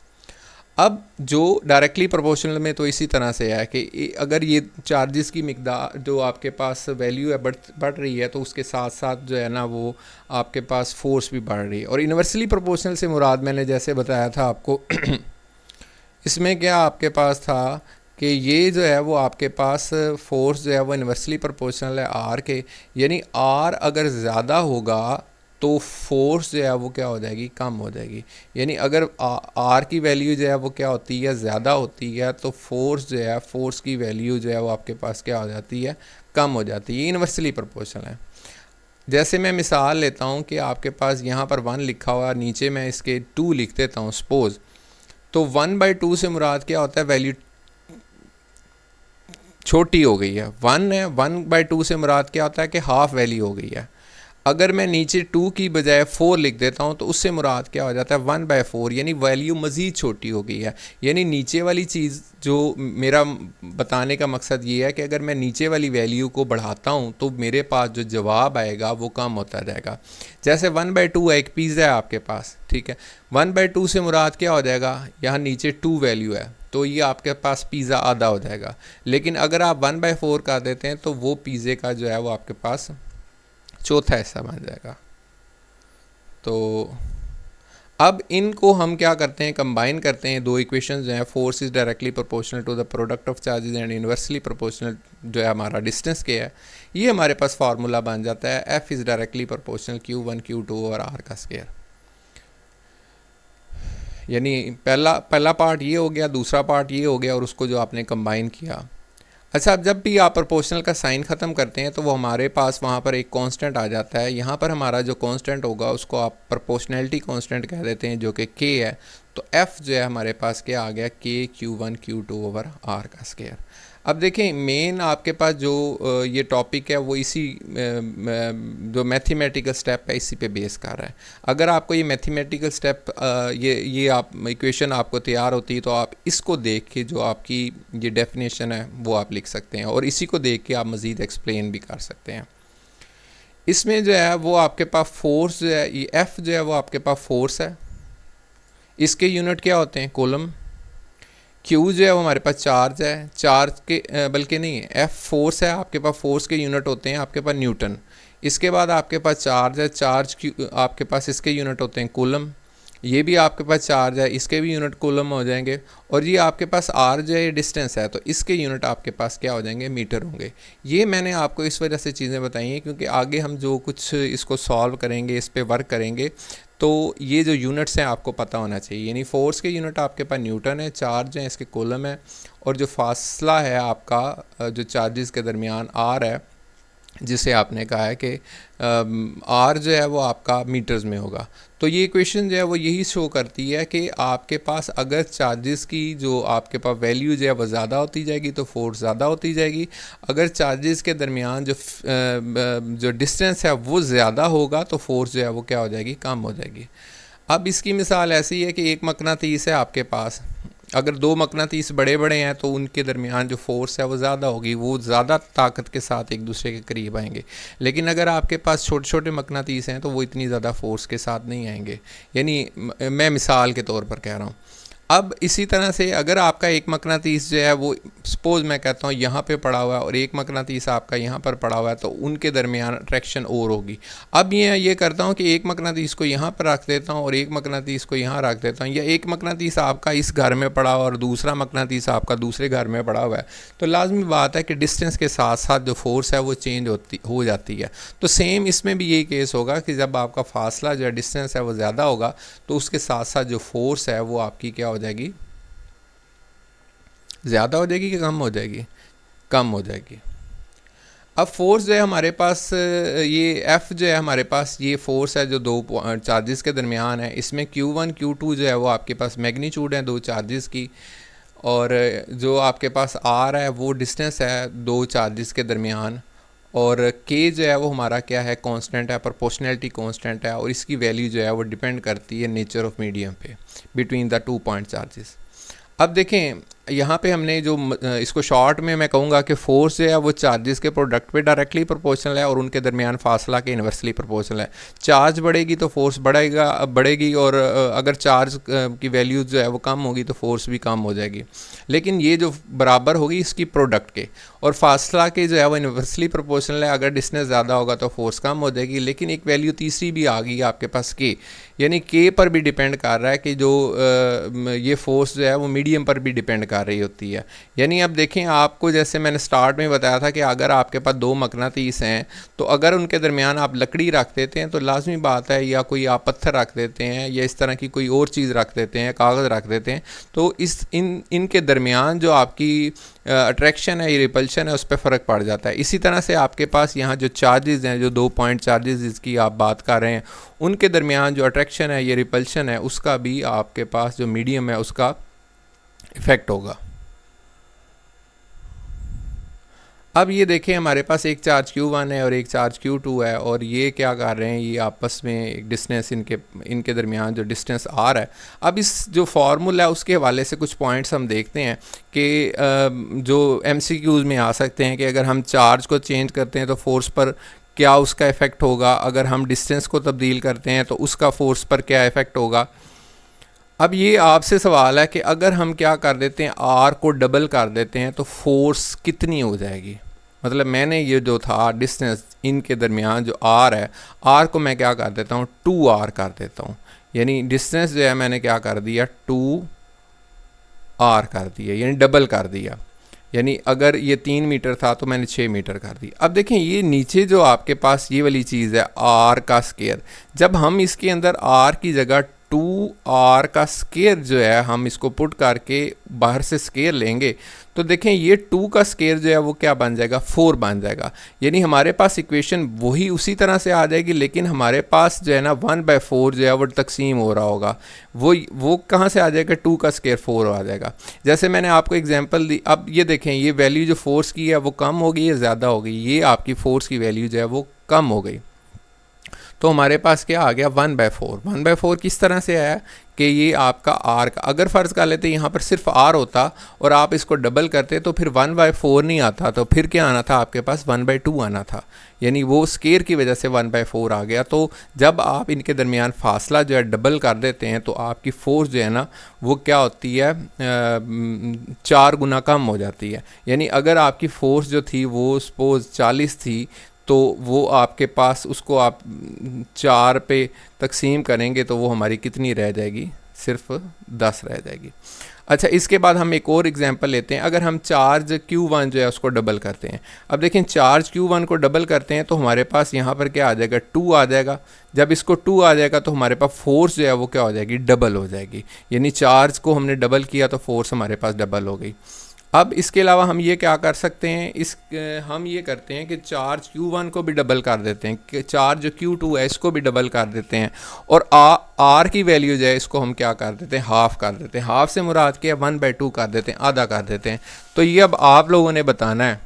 अब जो डायरेक्टली प्रोपोर्शनल में तो इसी तरह से है कि अगर ये चार्जेस की मिकदार जो आपके पास वैल्यू है बढ़ रही है, तो उसके साथ साथ जो है ना वो आपके पास फोर्स भी बढ़ रही है। और इन्वर्सली प्रोपोर्शनल से मुराद मैंने जैसे बताया था आपको इसमें क्या आपके पास था कि ये जो है वो आपके पास फोर्स जो है वो इन्वर्सली प्रोपोर्शनल है आर के, यानी आर अगर ज़्यादा होगा तो फोर्स जो है वो क्या हो जाएगी, कम हो जाएगी। यानी अगर आर की वैल्यू जो है वो क्या होती है, ज़्यादा होती है, तो फोर्स जो है फोर्स की वैल्यू जो है वो आपके पास क्या हो जाती है, कम हो जाती है। ये इन्वर्सली प्रोपोर्शनल है। जैसे मैं मिसाल लेता हूँ कि आपके पास यहाँ पर 1 लिखा हुआ, नीचे मैं इसके 2 लिख देता हूँ सपोज़, तो 1/2 से मुराद क्या होता है, वैल्यू छोटी हो गई है। 1 है, 1/2 से मुराद क्या होता है कि हाफ वैल्यू हो गई है। अगर मैं नीचे 2 की बजाय 4 लिख देता हूँ तो उससे मुराद क्या हो जाता है, 1/4, यानी वैल्यू मज़ीद छोटी हो गई है। यानी नीचे वाली चीज़, जो मेरा बताने का मकसद ये है कि अगर मैं नीचे वाली वैल्यू को बढ़ाता हूँ तो मेरे पास जो जवाब आएगा वो कम होता जाएगा। जैसे 1/2 है, एक पिज़्ज़ा है आपके पास, ठीक है, 1/2 से मुराद क्या हो जाएगा, यहाँ नीचे 2 वैल्यू है, तो ये आपके पास पिज़्ज़ा आधा हो जाएगा। लेकिन अगर आप 1/4 कर देते हैं तो वो पिज़्ज़े का जो है वो आपके पास चौथा हिस्सा बन जाएगा। तो अब इनको हम क्या करते हैं, कंबाइन करते हैं, दो इक्वेशन जो हैं, force is directly proportional to the product of charges and inversely proportional जो है हमारा डिस्टेंस के है, ये हमारे पास फार्मूला बन जाता है F is directly proportional Q1 Q2 और आर का स्क्वायर। यानी पहला पार्ट ये हो गया, दूसरा पार्ट ये हो गया, और उसको जो आपने कंबाइन किया। अच्छा, अब जब भी आप प्रोपोर्शनल का साइन ख़त्म करते हैं तो वो हमारे पास वहाँ पर एक कांस्टेंट आ जाता है। यहाँ पर हमारा जो कांस्टेंट होगा उसको आप प्रोपोर्शनैलिटी कांस्टेंट कह देते हैं, जो कि k है। तो f जो है हमारे पास क्या आ गया, k Q1 Q2 over r का स्क्वायर। अब देखें, मेन आपके पास जो ये टॉपिक है वो इसी जो मैथमेटिकल स्टेप है इसी पे बेस कर रहा है। अगर आपको ये मैथमेटिकल स्टेप ये आप इक्वेशन आपको तैयार होती है तो आप इसको देख के जो आपकी ये डेफिनेशन है वो आप लिख सकते हैं, और इसी को देख के आप मज़ीद एक्सप्लेन भी कर सकते हैं। इसमें जो है वो आपके पास फोर्स जो है, ये एफ़ जो है वो आपके पास फोर्स है, इसके यूनिट क्या होते हैं, कूलम। क्यू जो है वो हमारे पास चार्ज है, चार्ज के बल्कि नहीं, एफ फोर्स है, आपके पास फोर्स के यूनिट होते हैं आपके पास न्यूटन। इसके बाद आपके पास चार्ज है, चार्ज क्यू आपके पास इसके यूनिट होते हैं कूलम। ये भी आपके पास चार्ज है, इसके भी यूनिट कूलम हो जाएंगे। और ये आपके पास आर जो है ये डिस्टेंस है, तो इसके यूनिट आपके पास क्या हो जाएंगे, मीटर होंगे। ये मैंने आपको इस वजह से चीज़ें बताई हैं क्योंकि आगे हम जो कुछ इसको सॉल्व करेंगे, इस पर वर्क करेंगे, तो ये जो यूनिट्स हैं आपको पता होना चाहिए। यानी फोर्स के यूनिट आपके पास न्यूटन है, चार्ज है इसके कूलम है, और जो फासला है आपका जो चार्जेस के दरमियान आर है, जिसे आपने कहा है कि आर जो है वो आपका मीटर्स में होगा। तो ये इक्वेशन जो है वो यही शो करती है कि आपके पास अगर चार्जेस की जो आपके पास वैल्यू जो है वो ज़्यादा होती जाएगी तो फोर्स ज़्यादा होती जाएगी। अगर चार्जेस के दरमियान जो डिस्टेंस है वो ज़्यादा होगा तो फोर्स जो है वो क्या हो जाएगी, कम हो जाएगी। अब इसकी मिसाल ऐसी है कि एक मकनातीस है आपके पास, अगर दो मकनातीस बड़े बड़े हैं तो उनके दरमियान जो फोर्स है वो ज़्यादा होगी, वो ज़्यादा ताकत के साथ एक दूसरे के करीब आएंगे। लेकिन अगर आपके पास छोटे छोटे मकनातीस हैं तो वो इतनी ज़्यादा फोर्स के साथ नहीं आएंगे। यानी मैं मिसाल के तौर पर कह रहा हूँ। अब इसी तरह से अगर आपका एक मकनातीस जो है वो सपोज़ मैं कहता हूँ यहाँ पे पड़ा हुआ है और एक मकनातीस आपका यहाँ पर पड़ा हुआ है, तो उनके दरमियान अट्रैक्शन और होगी। अब ये करता हूँ कि एक मकनातीस को यहाँ पर रख देता हूँ और एक मकनातीस को यहाँ रख देता हूँ, या एक मकनातीस आपका इस घर में पड़ा हुआ और दूसरा मकनातीस आपका दूसरे घर में पड़ा हुआ है, तो लाजमी बात है कि डिस्टेंस के साथ साथ जो फोर्स है वो चेंज हो जाती है। तो सेम इसमें भी यही केस होगा कि जब आपका फासला जो है डिस्टेंस है वो ज़्यादा होगा तो उसके साथ साथ जो फोर्स है वो आपकी क्या हो जाएगी, ज़्यादा हो जाएगी कि कम हो जाएगी, कम हो जाएगी। अब फोर्स जो है हमारे पास ये F जो है हमारे पास ये फोर्स है जो दो चार्जेस के दरमियान है। इसमें Q1 Q2 जो है वो आपके पास मैग्नीट्यूड है दो चार्जेस की, और जो आपके पास R है वो डिस्टेंस है दो चार्जेस के दरमियान, और K जो है वो हमारा क्या है, कांस्टेंट है, प्रोपोर्शनैलिटी कांस्टेंट है, और इसकी वैल्यू जो है वो डिपेंड करती है नेचर ऑफ मीडियम पे बिटवीन द 2 पॉइंट चार्जेस। अब देखें यहाँ पे हमने जो इसको शॉर्ट में मैं कहूँगा कि फोर्स जो है वो चार्जेस के प्रोडक्ट पे डायरेक्टली प्रोपोर्शनल है और उनके दरमियान फासला के इन्वर्सली प्रोपोर्शनल है। चार्ज बढ़ेगी तो फोर्स बढ़ेगी, और अगर चार्ज की वैल्यू जो है वो कम होगी तो फोर्स भी कम हो जाएगी। लेकिन ये जो बराबर होगी इसकी प्रोडक्ट के, और फासला के जो है वो इन्वर्सली प्रोपोर्शनल है। अगर डिस्टेंस ज़्यादा होगा तो फोर्स कम हो जाएगी। लेकिन एक वैल्यू तीसरी भी आ गई आपके पास के, यानी के पर भी डिपेंड कर रहा है कि जो ये फोर्स जो है वो मीडियम पर भी डिपेंड कर रही होती है। यानी अब देखें, आपको जैसे मैंने स्टार्ट में बताया था कि अगर आपके पास दो मकनातीस हैं तो अगर उनके दरमियान आप लकड़ी रख देते हैं तो लाजमी बात है, या कोई आप पत्थर रख देते हैं या इस तरह की कोई और चीज़ रख देते हैं, कागज़ रख देते हैं, तो इनके दरमियान जो आपकी अट्रैक्शन है, ये रिपल्शन है, उस पर फ़र्क पड़ जाता है। इसी तरह से आपके पास यहाँ जो चार्जेस हैं, जो 2 पॉइंट चार्जेस जिसकी आप बात कर रहे हैं, उनके दरमियान जो अट्रैक्शन है, ये रिपल्शन है, उसका भी आपके पास जो मीडियम है उसका इफ़ेक्ट होगा। अब ये देखें, हमारे पास एक चार्ज Q1 है और एक चार्ज Q2 है, और ये क्या कर रहे हैं, ये आपस में एक डिस्टेंस इनके दरमियान जो डिस्टेंस R है। अब इस जो फार्मूला है उसके हवाले से कुछ पॉइंट्स हम देखते हैं कि जो MCQs में आ सकते हैं कि अगर हम चार्ज को चेंज करते हैं तो फोर्स पर क्या उसका इफ़ेक्ट होगा, अगर हम डिस्टेंस को तब्दील करते हैं तो उसका फोर्स पर क्या इफ़ेक्ट होगा। अब ये आपसे सवाल है कि अगर हम क्या कर देते हैं, R को डबल कर देते हैं तो फोर्स कितनी हो जाएगी। मतलब मैंने ये जो था डिस्टेंस इनके दरमियान जो R है, R को मैं क्या कर देता हूँ 2R कर देता हूँ। यानी डिस्टेंस जो है मैंने क्या कर दिया 2R कर दिया, यानी डबल कर दिया। यानी अगर ये 3 मीटर था तो मैंने 6 मीटर कर दी। अब देखें, ये नीचे जो आपके पास ये वाली चीज़ है R का स्केयर, जब हम इसके अंदर R की जगह 2R का स्केयर जो है हम इसको पुट करके बाहर से स्केयर लेंगे तो देखें ये 2 का स्केयर जो है वो क्या बन जाएगा, 4 बन जाएगा। यानी हमारे पास इक्वेशन वही उसी तरह से आ जाएगी, लेकिन हमारे पास जो है ना 1/4 जो है वो तकसीम हो रहा होगा। वो कहाँ से आ जाएगा, 2 का स्केयर 4 आ जाएगा। जैसे मैंने आपको एग्जांपल दी। अब ये देखें, ये वैल्यू जो फोर्स की है वो कम हो गई या ज़्यादा हो गई, ये आपकी फोर्स की वैल्यू जो है वो कम हो गई। तो हमारे पास क्या आ गया 1/4। 1/4 किस तरह से आया कि ये आपका R का, अगर फ़र्ज़ कर लेते यहाँ पर सिर्फ R होता और आप इसको डबल करते तो फिर 1/4 नहीं आता, तो फिर क्या आना था आपके पास 1/2 आना था। यानी वो स्केयर की वजह से 1/4 आ गया। तो जब आप इनके दरमियान फासला जो है डबल कर देते हैं तो आपकी फोर्स जो है ना वो क्या होती है 4 गुना कम हो जाती है। यानी अगर आपकी फ़ोर्स जो थी वो सपोज़ 40 थी तो वो आपके पास उसको आप 4 पे तकसीम करेंगे तो वो हमारी कितनी रह जाएगी, सिर्फ 10 रह जाएगी। अच्छा, इसके बाद हम एक और एग्जांपल लेते हैं। अगर हम चार्ज Q1 जो है उसको डबल करते हैं। अब देखें, चार्ज Q1 को डबल करते हैं तो हमारे पास यहाँ पर क्या आ जाएगा 2 आ जाएगा। जब इसको 2 आ जाएगा तो हमारे पास फोर्स जो है वो क्या हो जाएगी, डबल हो जाएगी। यानी चार्ज को हमने डबल किया तो फोर्स हमारे पास डबल हो गई। अब इसके अलावा हम ये क्या कर सकते हैं, हम ये करते हैं कि चार्ज Q1 को भी डबल कर देते हैं, कि चार्ज जो Q2 है इसको भी डबल कर देते हैं, और R की वैल्यू जो है इसको हम क्या कर देते हैं, हाफ़ कर देते हैं। हाफ़ से मुराद क्या, 1/2 कर देते हैं, आधा कर देते हैं। तो ये अब आप लोगों ने बताना है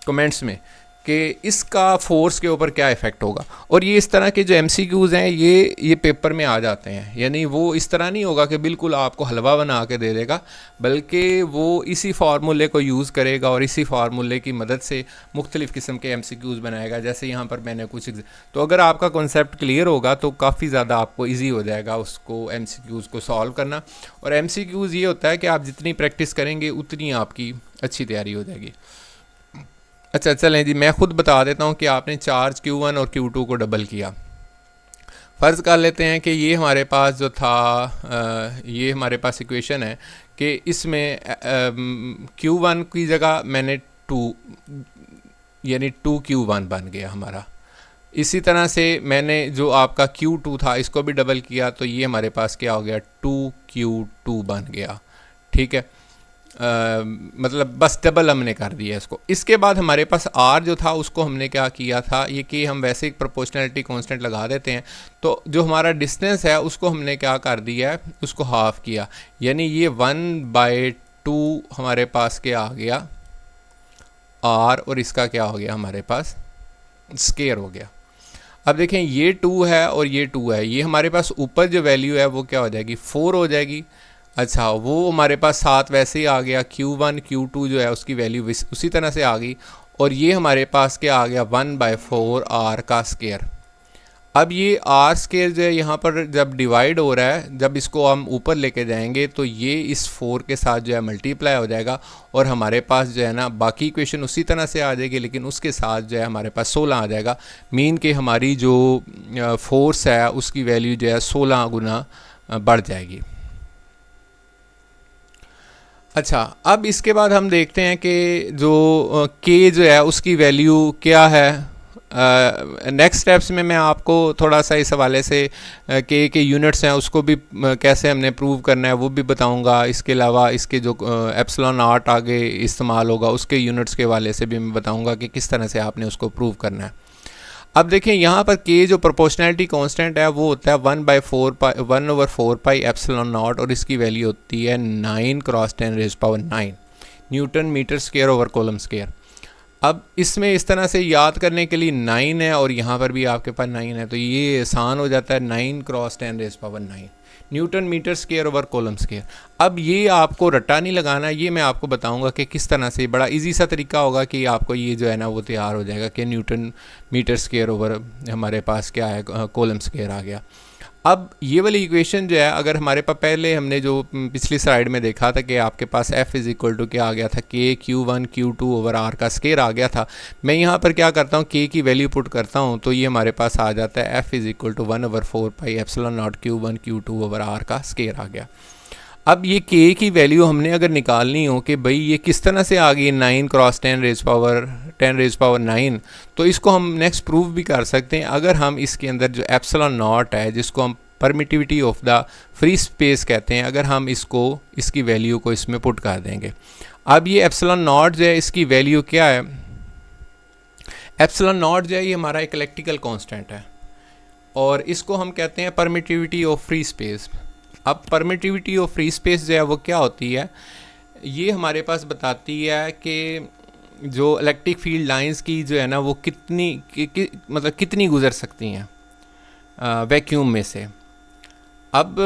कमेंट्स में कि इसका फोर्स के ऊपर क्या इफ़ेक्ट होगा। और ये इस तरह के जो एमसीक्यूज़ हैं ये पेपर में आ जाते हैं, यानी वो इस तरह नहीं होगा कि बिल्कुल आपको हलवा बना के दे देगा, बल्कि वो इसी फार्मूले को यूज़ करेगा और इसी फार्मूले की मदद से मुख्तलिफ़ किस्म के एमसीक्यूज़ बनाएगा। जैसे यहाँ पर मैंने कुछ तो अगर आपका कॉन्सेप्ट क्लियर होगा तो काफ़ी ज़्यादा आपको ईजी हो जाएगा उसको एमसीक्यूज़ को सॉल्व करना। और एमसीक्यूज़ ये होता है कि आप जितनी प्रैक्टिस करेंगे उतनी आपकी अच्छी तैयारी हो जाएगी। अच्छा चलें जी, मैं ख़ुद बता देता हूँ कि आपने चार्ज Q1 और Q2 को डबल किया। फ़र्ज़ कर लेते हैं कि ये हमारे पास जो था ये हमारे पास इक्वेशन है कि इसमें Q1 की जगह मैंने 2 यानी 2Q1 बन गया हमारा। इसी तरह से मैंने जो आपका Q2 था इसको भी डबल किया तो ये हमारे पास क्या हो गया 2Q2 बन गया। ठीक है, मतलब बस डबल हमने कर दिया इसको। इसके बाद हमारे पास R जो था उसको हमने क्या किया था, ये कि हम वैसे एक प्रोपोर्शनैलिटी कांस्टेंट लगा देते हैं, तो जो हमारा डिस्टेंस है उसको हमने क्या कर दिया है, उसको हाफ किया, यानी ये 1/2 हमारे पास क्या आ गया R, और इसका क्या हो गया हमारे पास स्केयर हो गया। अब देखें ये 2 है और ये 2 है, ये हमारे पास ऊपर जो वैल्यू है वो क्या हो जाएगी 4 हो जाएगी। अच्छा, वो हमारे पास 7 वैसे ही आ गया, Q1 Q2 जो है उसकी वैल्यू उसी तरह से आ गई, और ये हमारे पास क्या आ गया 1/4 R का स्केयर। अब ये R स्केयर जो है यहाँ पर जब डिवाइड हो रहा है, जब इसको हम ऊपर लेके जाएंगे तो ये इस 4 के साथ जो है मल्टीप्लाई हो जाएगा, और हमारे पास जो है ना बाकी इक्वेशन उसी तरह से आ जाएगी, लेकिन उसके साथ जो है हमारे पास 16 आ जाएगा। मीन कि हमारी जो फोर्स है उसकी वैल्यू जो है 16 गुना बढ़ जाएगी। अच्छा, अब इसके बाद हम देखते हैं कि जो K जो है उसकी वैल्यू क्या है। नेक्स्ट स्टेप्स में मैं आपको थोड़ा सा इस हवाले से K के यूनिट्स हैं उसको भी कैसे हमने प्रूव करना है वो भी बताऊंगा। इसके अलावा इसके जो एप्सिलॉन नॉट आगे इस्तेमाल होगा उसके यूनिट्स के हवाले से भी मैं बताऊंगा कि किस तरह से आपने उसको प्रूव करना है। अब देखें यहाँ पर K जो प्रोपोर्शनैलिटी कांस्टेंट है वो होता है 1/4 पाई एप्सिलॉन नॉट, और इसकी वैल्यू होती है 9 cross 10⁻⁹ newton metre square over coulomb square. अब इसमें इस तरह से याद करने के लिए 9 है और यहाँ पर भी आपके पास 9 है, तो ये आसान हो जाता है 9 cross 10⁻⁹ newton metre square over coulomb square. अब ये आपको रट्टा नहीं लगाना, ये मैं आपको बताऊंगा कि किस तरह से, बड़ा इजी सा तरीका होगा कि आपको ये जो है ना वो तैयार हो जाएगा कि न्यूटन मीटर स्क्वायर ओवर हमारे पास क्या है कॉलम स्क्वायर आ गया। अब ये वाली इक्वेशन जो है, अगर हमारे पास पहले हमने जो पिछली स्लाइड में देखा था कि आपके पास F इज़ इक्वल टू क्या आ गया था K Q1 Q2 over R का स्केयर आ गया था। मैं यहाँ पर क्या करता हूँ K की वैल्यू पुट करता हूँ तो ये हमारे पास आ जाता है F is equal to 1/4 pi epsilon naught Q1 Q2 over R का स्केयर आ गया। अब ये K की वैल्यू हमने अगर निकालनी हो कि भाई ये किस तरह से आ गई 9 क्रॉस 10⁻⁹, तो इसको हम नेक्स्ट प्रूव भी कर सकते हैं अगर हम इसके अंदर जो एप्सिलॉन नॉट है, जिसको हम permittivity of the free space कहते हैं, अगर हम इसकी वैल्यू को इसमें पुट कर देंगे। अब ये एप्सिलॉन नॉट जो है इसकी वैल्यू क्या है, एप्सिलॉन नॉट जो है ये हमारा एक इलेक्ट्रिकल कांस्टेंट है और इसको हम कहते हैं परमिटिविटी ऑफ फ्री स्पेस। अब परमिटिविटी ऑफ फ्री स्पेस जो है वो क्या होती है, ये हमारे पास बताती है कि जो इलेक्ट्रिक फील्ड लाइंस की जो है ना वो मतलब कितनी गुजर सकती हैं वैक्यूम में से। अब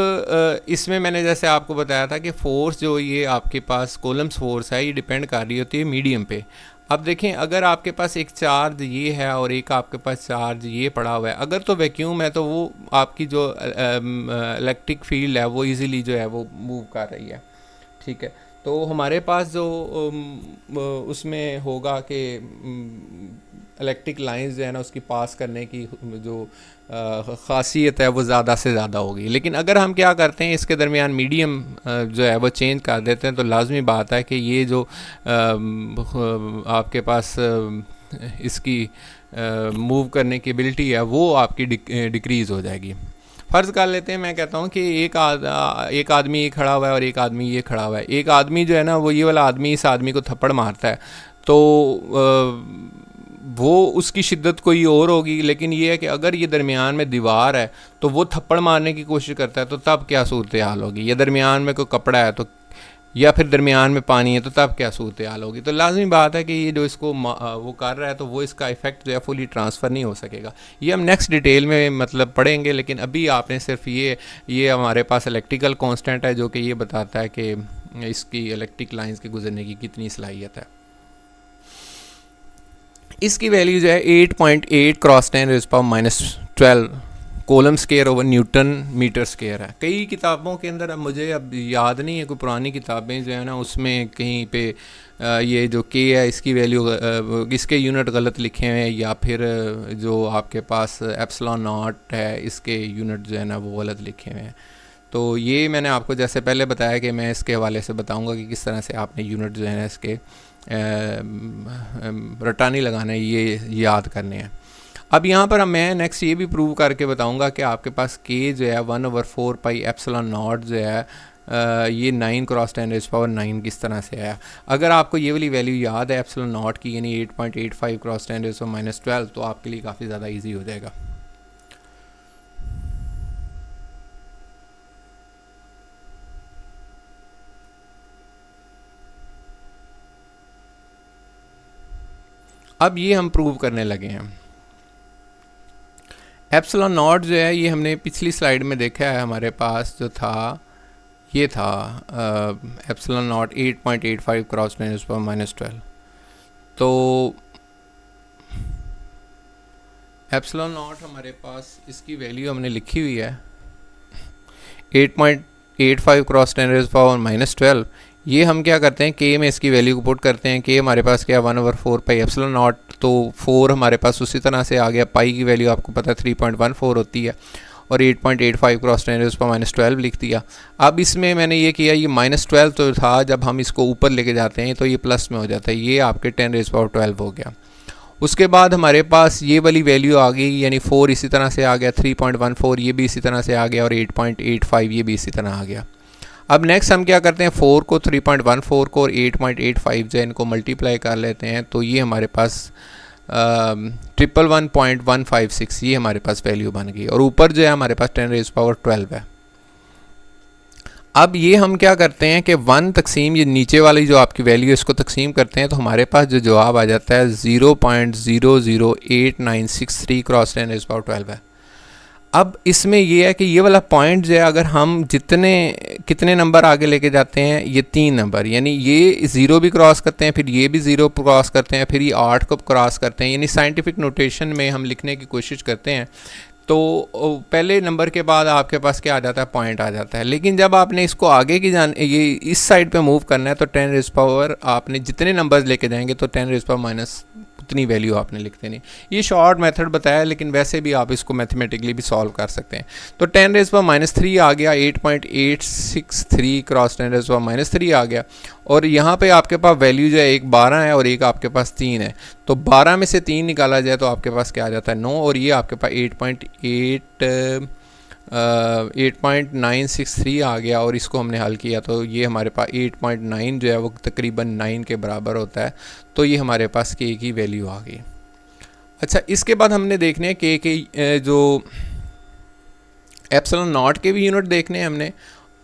इसमें मैंने जैसे आपको बताया था कि फोर्स जो ये आपके पास कॉलम्स फोर्स है ये डिपेंड कर रही होती है मीडियम पे। अब देखें अगर आपके पास एक चार्ज ये है और एक आपके पास चार्ज ये पड़ा हुआ है, अगर तो वैक्यूम है तो वो आपकी जो इलेक्ट्रिक फील्ड है वो इजीली जो है वो मूव कर रही है। ठीक है, तो हमारे पास जो उसमें होगा कि इलेक्ट्रिक लाइंस जो है ना उसकी पास करने की जो ख़ासियत है वो ज़्यादा से ज़्यादा होगी। लेकिन अगर हम क्या करते हैं इसके दरमियान मीडियम जो है वो चेंज कर देते हैं तो लाजमी बात है कि ये जो आपके पास इसकी मूव करने की एबिलिटी है वो आपकी डिक्रीज़ हो जाएगी। फ़र्ज़ कर लेते हैं, मैं कहता हूँ कि एक आदमी ये खड़ा हुआ है और एक आदमी ये खड़ा हुआ है। एक आदमी जो है ना वो ये वाला आदमी इस आदमी को थप्पड़ मारता है तो वो उसकी शिद्दत कोई और होगी, लेकिन ये है कि अगर ये दरमियान में दीवार है तो वो थप्पड़ मारने की कोशिश करता है तो तब क्या सूरत हाल होगी। या दरमियान में कोई कपड़ा है तो या फिर दरमियान में पानी है, तो तब क्या सूरत हाल होगी। तो लाजमी बात है कि ये जो इसको वो कर रहा है तो वो इसका इफ़ेक्ट जो है फुली ट्रांसफ़र नहीं हो सकेगा। ये हम नेक्स्ट डिटेल में मतलब पढ़ेंगे, लेकिन अभी आपने सिर्फ ये हमारे पास इलेक्ट्रिकल कांस्टेंट है जो कि ये बताता है कि इसकी इलेक्ट्रिक लाइंस के गुजरने की कितनी सलाहियत है। इसकी वैल्यू जो है 8.8 cross 10⁻⁻12 coulomb square over newton metre square है। कई किताबों के अंदर, अब मुझे अब याद नहीं है, कोई पुरानी किताबें जो है ना उसमें कहीं पे ये जो के है इसकी वैल्यू इसके यूनिट गलत लिखे हुए हैं, या फिर जो आपके पास एप्सिलॉन नॉट है इसके यूनिट जो है ना वो गलत लिखे हुए हैं। तो ये मैंने आपको जैसे पहले बताया कि मैं इसके हवाले से बताऊंगा कि किस तरह से आपने यूनिट जो है ना इसके रटानी लगाना है, ये याद करने हैं। अब यहाँ पर मैं नेक्स्ट ये भी प्रूव करके बताऊंगा कि आपके पास के जो है 1/4 पाई एप्सिलॉन नॉट जो है ये 9 क्रॉस 10⁻⁹ किस तरह से आया। अगर आपको ये वाली वैल्यू याद है एप्सिलॉन नॉट की, यानी 8.85 क्रॉस 10⁻⁻12, तो आपके लिए काफ़ी ज़्यादा ईजी हो जाएगा। अब ये हम प्रूव करने लगे हैं। एप्सिलॉन नॉट जो है ये हमने पिछली स्लाइड में देखा है, हमारे पास जो था ये था एप्सिलॉन नॉट 8.85 क्रॉस 10⁻⁻12। तो एप्सिलॉन नॉट हमारे पास इसकी वैल्यू हमने लिखी हुई है 8.85 क्रॉस 10⁻⁻12। ये हम क्या करते हैं, के में इसकी वैल्यू को पुट करते हैं। के हमारे पास क्या 1/4 पाई एप्सिलॉन नॉट, तो 4 हमारे पास उसी तरह से आ गया। पाई की वैल्यू आपको पता है 3.14 होती है, और 8.85 क्रॉस 10⁻⁻12 लिख दिया। अब इसमें मैंने ये किया, ये -12 तो था, जब हम इसको ऊपर लेके जाते हैं तो ये प्लस में हो जाता है, ये आपके 10⁻12 हो गया। उसके बाद हमारे पास ये वाली वैल्यू आ गई, यानी 4 इसी तरह से आ गया, 3.14 ये भी इसी तरह से आ गया, और 8.85 ये भी इसी तरह आ गया। अब नेक्स्ट हम क्या करते हैं, 4 को 3.14 को और 8.85 जो है इनको मल्टीप्लाई कर लेते हैं, तो ये हमारे पास 111.156 ये हमारे पास वैल्यू बन गई, और ऊपर जो है हमारे पास 10⁻12 है। अब ये हम क्या करते हैं कि 1 तकसीम ये नीचे वाली जो आपकी वैल्यू इसको तकसीम करते हैं, तो हमारे पास जो जवाब आ जाता है 0.008963 क्रॉस 10⁻12 है। अब इसमें ये है कि ये वाला पॉइंट जो है, अगर हम कितने नंबर आगे लेके जाते हैं, ये 3 नंबर, यानी ये 0 भी क्रॉस करते हैं, फिर ये भी 0 क्रॉस करते हैं, फिर ये 8 को क्रॉस करते हैं, यानी साइंटिफिक नोटेशन में हम लिखने की कोशिश करते हैं। तो पहले नंबर के बाद आपके पास क्या आ जाता है, पॉइंट आ जाता है। लेकिन जब आपने इसको आगे की ये इस साइड पे मूव करना है, तो 10⁻, आपने जितने नंबर्स लेके जाएंगे तो 10⁻- उतनी वैल्यू आपने लिख देनी। ये शॉर्ट मेथड बताया, लेकिन वैसे भी आप इसको मैथमेटिकली भी सॉल्व कर सकते हैं। तो 10⁻³ आ गया, 8.863 क्रॉस 10⁻³ आ गया, और यहाँ पे आपके पास वैल्यू जो है एक 12 है और एक आपके पास 3 है। तो 12 में से 3 निकाला जाए तो आपके पास क्या आ जाता है, 9, और ये आपके पास 8.963 आ गया, और इसको हमने हल किया तो ये हमारे पास 8.9 जो है वो तकरीबन 9 के बराबर होता है। तो ये हमारे पास के की वैल्यू आ गई। अच्छा, इसके बाद हमने देखने हैं के जो एप्सिलॉन नॉट के भी यूनिट देखने हैं हमने,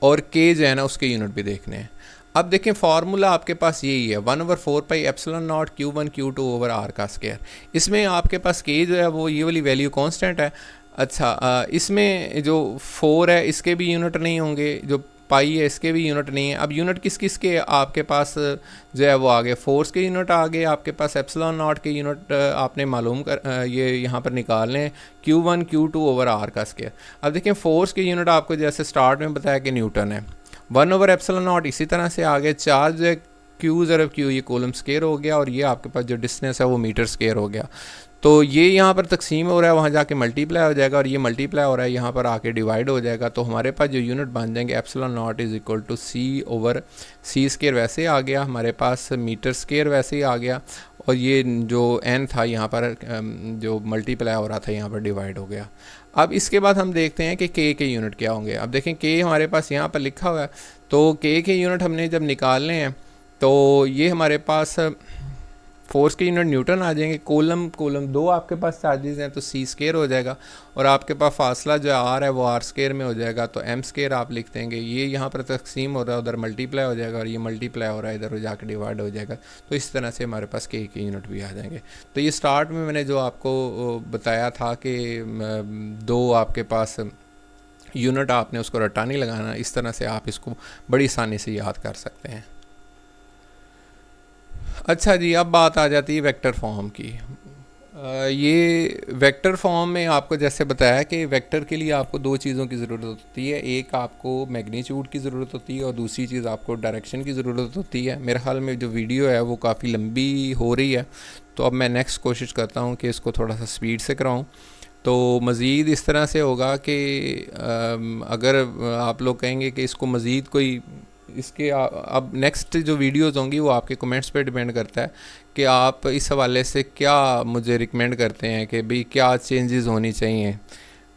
और के जो है ना उसके यूनिट भी देखने हैं। अब देखें, फार्मूला आपके पास यही है, 1/4 pi epsilon naught Q1 Q2 over R का स्क्वायर। इसमें आपके पास के जो है वो ये वाली वैल्यू कांस्टेंट है। अच्छा, इसमें जो 4 है इसके भी यूनिट नहीं होंगे, जो पाई है इसके भी यूनिट नहीं है। अब यूनिट किस किस के आपके पास जो है वो आ गए, फोर्स के यूनिट आ गए, आपके पास एप्सिलॉन नॉट के यूनिट आपने मालूम कर ये यहाँ पर निकाल लें, Q1 Q2 ओवर R का स्क्वायर। अब देखें, फोर्स के यूनिट आपको जैसे स्टार्ट में बताया कि न्यूटन है, 1/एप्सिलॉन नॉट इसी तरह से आ गए। चार्ज है Q ये कोलम स्क्वायर हो गया, और ये आपके पास जो डिस्टेंस है वो मीटर स्क्वायर हो गया। तो ये यहाँ पर तकसीम हो रहा है, वहाँ जाके मल्टीप्लाई हो जाएगा, और ये मल्टीप्लाई हो रहा है यहाँ पर आके डिवाइड हो जाएगा। तो हमारे पास जो यूनिट बन जाएंगे epsilon naught is equal to C/C square वैसे आ गया, हमारे पास मीटर स्क्वायर वैसे ही आ गया, और ये जो n था यहाँ पर जो मल्टीप्लाई हो रहा था यहाँ पर डिवाइड हो गया। अब इसके बाद हम देखते हैं कि के यूनिट क्या होंगे। अब देखें, के हमारे पास यहाँ पर लिखा हुआ है, तो के यूनिट हमने जब निकालने हैं तो ये हमारे पास फोर्स के यूनिट न्यूटन आ जाएंगे। कोलम 2 आपके पास चार्जेस हैं तो सी स्केयर हो जाएगा, और आपके पास फासला जो आर है वो आर स्केयर में हो जाएगा, तो एम स्केयर आप लिख देंगे। ये यहाँ पर तकसीम हो रहा है, उधर मल्टीप्लाई हो जाएगा, और ये मल्टीप्लाई हो रहा है इधर जाकर डिवाइड हो जाएगा। तो इस तरह से हमारे पास के यूनिट भी आ जाएंगे। तो ये स्टार्ट में मैंने जो आपको बताया था कि 2 आपके पास यूनिट, आपने उसको रट्टा नहीं लगाना, इस तरह से आप इसको बड़ी आसानी से याद कर सकते हैं। अच्छा जी, अब बात आ जाती है वेक्टर फॉर्म की। ये वेक्टर फॉर्म में आपको जैसे बताया कि वेक्टर के लिए आपको 2 चीज़ों की ज़रूरत होती है, एक आपको मैग्नीट्यूड की ज़रूरत होती है और दूसरी चीज़ आपको डायरेक्शन की ज़रूरत होती है। मेरे ख्याल में जो वीडियो है वो काफ़ी लंबी हो रही है, तो अब मैं नेक्स्ट कोशिश करता हूँ कि इसको थोड़ा सा स्पीड से कराऊँ। तो मज़ीद इस तरह से होगा कि अगर आप लोग कहेंगे कि इसको मज़ीद कोई इसके अब नेक्स्ट जो वीडियोज़ होंगी वो आपके कमेंट्स पे डिपेंड करता है कि आप इस हवाले से क्या मुझे रिकमेंड करते हैं कि भाई क्या चेंजेस होनी चाहिए।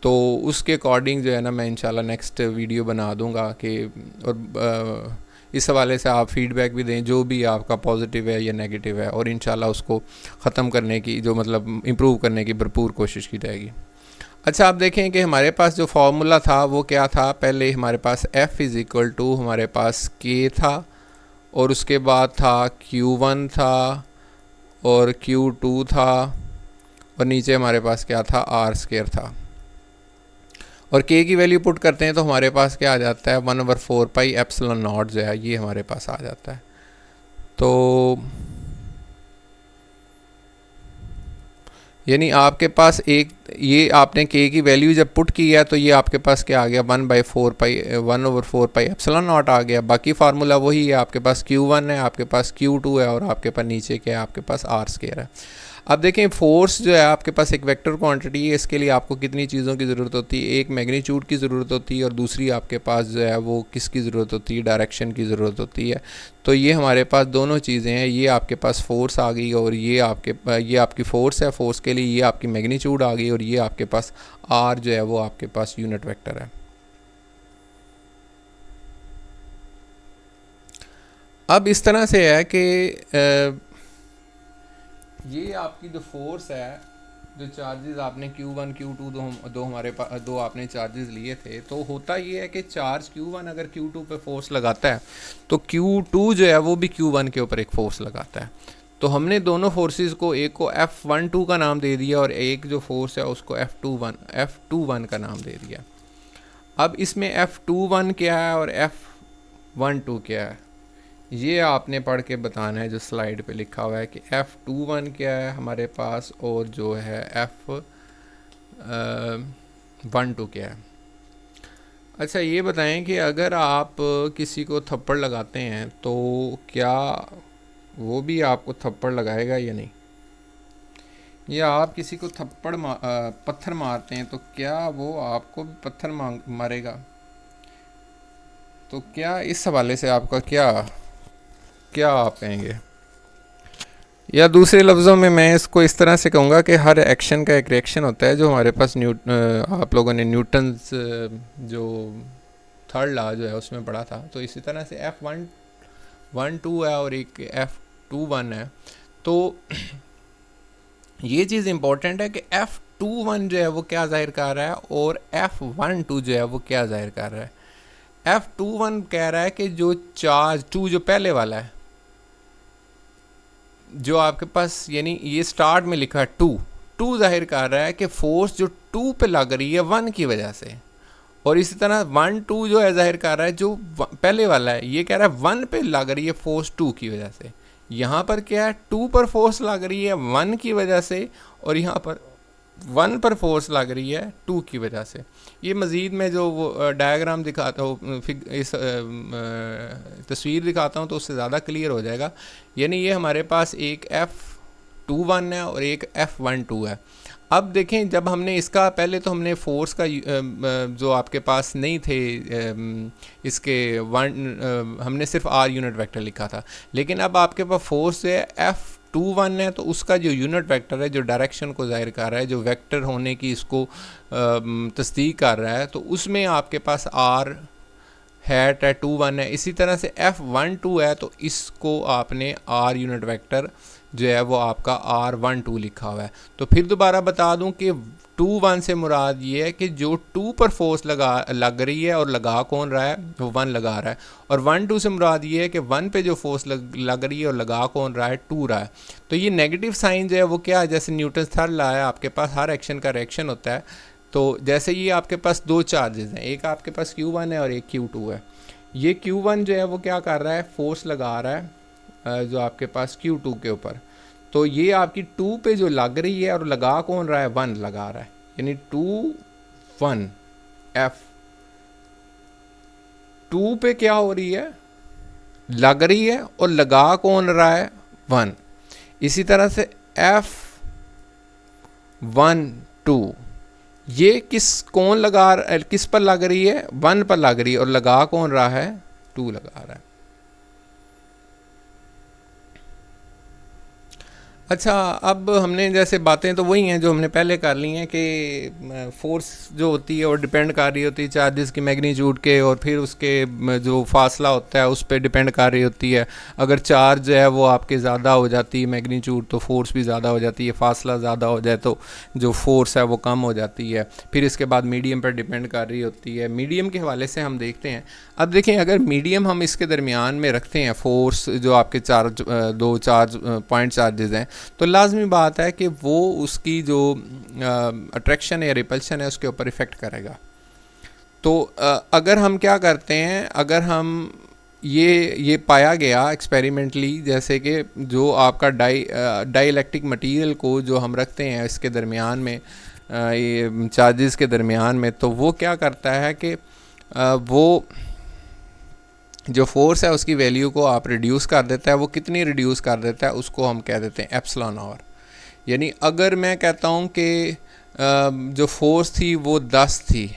तो उसके अकॉर्डिंग जो है ना मैं इंशाल्लाह नेक्स्ट वीडियो बना दूंगा कि और इस हवाले से आप फीडबैक भी दें, जो भी आपका पॉजिटिव है या नेगेटिव है, और इंशाल्लाह उसको ख़त्म करने की जो मतलब इम्प्रूव करने की भरपूर कोशिश की जाएगी। अच्छा, आप देखें कि हमारे पास जो फार्मूला था वो क्या था। पहले हमारे पास F इज़ इक्वल टू हमारे पास K था, और उसके बाद था Q1 था और Q2 था, और नीचे हमारे पास क्या था, R स्क्वायर था। और K की वैल्यू पुट करते हैं तो हमारे पास क्या आ जाता है, 1/4 पाई एप्सिलॉन नॉट जो है ये हमारे पास आ जाता है। तो यानी आपके पास एक ये आपने K की वैल्यू जब पुट की है तो ये आपके पास क्या आ गया, 1/4 पाई एप्सिलॉन नॉट आ गया। बाकी फार्मूला वही है, आपके पास Q1 है, आपके पास Q2 है, और आपके पास नीचे क्या है, आपके पास R स्क्वायर है। अब देखें फोर्स जो है आपके पास एक वेक्टर क्वांटिटी है, इसके लिए आपको कितनी चीज़ों की ज़रूरत होती है, एक मैग्नीट्यूड की ज़रूरत होती है, और दूसरी आपके पास जो है वो किसकी ज़रूरत होती है, डायरेक्शन की ज़रूरत होती है। तो ये हमारे पास दोनों चीज़ें हैं, ये आपके पास फोर्स आ गई और ये आपकी फ़ोर्स है, फोर्स के लिए ये आपकी मैग्नीट्यूड आ गई, और ये आपके पास आर जो है वो आपके पास यूनिट वेक्टर है। अब इस तरह से है कि ये आपकी जो फोर्स है, जो चार्जेस आपने Q1 Q2 दो हमारे पास 2 आपने चार्जेस लिए थे, तो होता ये है कि चार्ज Q1 अगर Q2 पे फोर्स लगाता है तो Q2 जो है वो भी Q1 के ऊपर एक फ़ोर्स लगाता है। तो हमने दोनों फोर्सेस को, एक को F12 का नाम दे दिया और एक जो फोर्स है उसको F21 का नाम दे दिया। अब इसमें F21 क्या है और F12 क्या है, ये आपने पढ़ के बताना है। जो स्लाइड पे लिखा हुआ है कि F21 क्या है हमारे पास, और जो है F12 क्या है। अच्छा, ये बताएं कि अगर आप किसी को थप्पड़ लगाते हैं तो क्या वो भी आपको थप्पड़ लगाएगा या नहीं, या आप किसी को पत्थर मारते हैं तो क्या वो आपको भी पत्थर मारेगा। तो क्या इस हवाले से आपका क्या आप कहेंगे, या दूसरे लफ्ज़ों में मैं इसको इस तरह से कहूँगा कि हर एक्शन का एक रिएक्शन होता है। जो हमारे पास आप लोगों ने न्यूटन्स जो थर्ड लॉ जो है उसमें पढ़ा था, तो इसी तरह से F12 है और एक F21 है। तो ये चीज़ इम्पोर्टेंट है कि F21 जो है वो क्या जाहिर कर रहा है और F12 जो है वो क्या जाहिर कर रहा है। F21 कह रहा है कि जो चार्ज 2 जो पहले वाला है, जो आपके पास यानी ये स्टार्ट में लिखा है 2 जाहिर कर रहा है कि फोर्स जो 2 पे लग रही है 1 की वजह से, और इसी तरह 1-2 जो है जाहिर कर रहा है जो पहले वाला है ये कह रहा है 1 पे लग रही है फोर्स 2 की वजह से। यहाँ पर क्या है, 2 पर फोर्स लग रही है 1 की वजह से, और यहाँ पर 1 पर फोर्स लग रही है 2 की वजह से। ये मज़ीद मैं जो वो डायग्राम दिखाता हूँ, इस तस्वीर दिखाता हूँ तो उससे ज़्यादा क्लियर हो जाएगा। यानी ये हमारे पास एक F21 है और एक F12 है। अब देखें, जब हमने इसका पहले तो हमने फोर्स का जो आपके पास नहीं थे इसके हमने सिर्फ R यूनिट वेक्टर लिखा था, लेकिन अब आपके पास फोर्स है F21 है, तो उसका जो यूनिट वेक्टर है, जो डायरेक्शन को जाहिर कर रहा है, जो वेक्टर होने की इसको तस्दीक कर रहा है, तो उसमें आपके पास R हैट है 2 1 है। इसी तरह से F12 है तो इसको आपने R यूनिट वेक्टर जो है वो आपका R12 लिखा हुआ है। तो फिर दोबारा बता दूं कि 2 1 से मुराद ये है कि जो 2 पर फोर्स लग रही है और लगा कौन रहा है, वो 1 लगा रहा है। और 1 2 से मुराद ये है कि 1 पे जो फोर्स लग रही है और लगा कौन रहा है, 2 रहा है। तो ये नेगेटिव साइन जो है वो क्या है, जैसे न्यूटन थर्ड लॉ है, आपके पास हर एक्शन का रिएक्शन होता है। तो जैसे ये आपके पास दो चार्जेस हैं, एक आपके पास Q1 है और एक Q2 है। ये Q1 जो है वो क्या कर रहा है, फोर्स लगा रहा है जो आपके पास Q2 के ऊपर। तो ये आपकी 2 पे जो लग रही है और लगा कौन रहा है, 1 लगा रहा है, यानी 2 1 F 2 पे क्या हो रही है, लग रही है और लगा कौन रहा है, 1। इसी तरह से F 1 2 ये किस पर लग रही है, 1 पर लग रही है और लगा कौन रहा है, 2 लगा रहा है। अच्छा, अब हमने जैसे बातें तो वही हैं जो हमने पहले कर ली हैं कि फोर्स जो होती है वो डिपेंड कर रही होती है चार्जेस की मैग्नीट्यूड के, और फिर उसके जो फासला होता है उस पर डिपेंड कर रही होती है। अगर चार्ज है वो आपके ज़्यादा हो जाती है मैग्नीट्यूड तो फोर्स भी ज़्यादा हो जाती है, फासला ज़्यादा हो जाए तो जो फोर्स है वो कम हो जाती है। फिर इसके बाद मीडियम पर डिपेंड कर रही होती है। मीडियम के हवाले से हम देखते हैं। अब देखें, अगर मीडियम हम इसके दरमियान में रखते हैं फोर्स, जो आपके दो चार्ज पॉइंट चार्जेस हैं, तो लाजमी बात है कि वो उसकी जो अट्रैक्शन या रिपल्शन है उसके ऊपर इफ़ेक्ट करेगा। तो अगर हम क्या करते हैं, अगर हम ये पाया गया एक्सपेरिमेंटली, जैसे कि जो आपका डाइलेक्ट्रिक मटेरियल को जो हम रखते हैं इसके दरमियान में, ये चार्जेस के दरमियान में, तो वो क्या करता है कि वो जो फोर्स है उसकी वैल्यू को आप रिड्यूस कर देता है। वो कितनी रिड्यूस कर देता है, उसको हम कह देते हैं एप्सिलॉन आर। यानी अगर मैं कहता हूँ कि जो फोर्स थी वो 10 थी,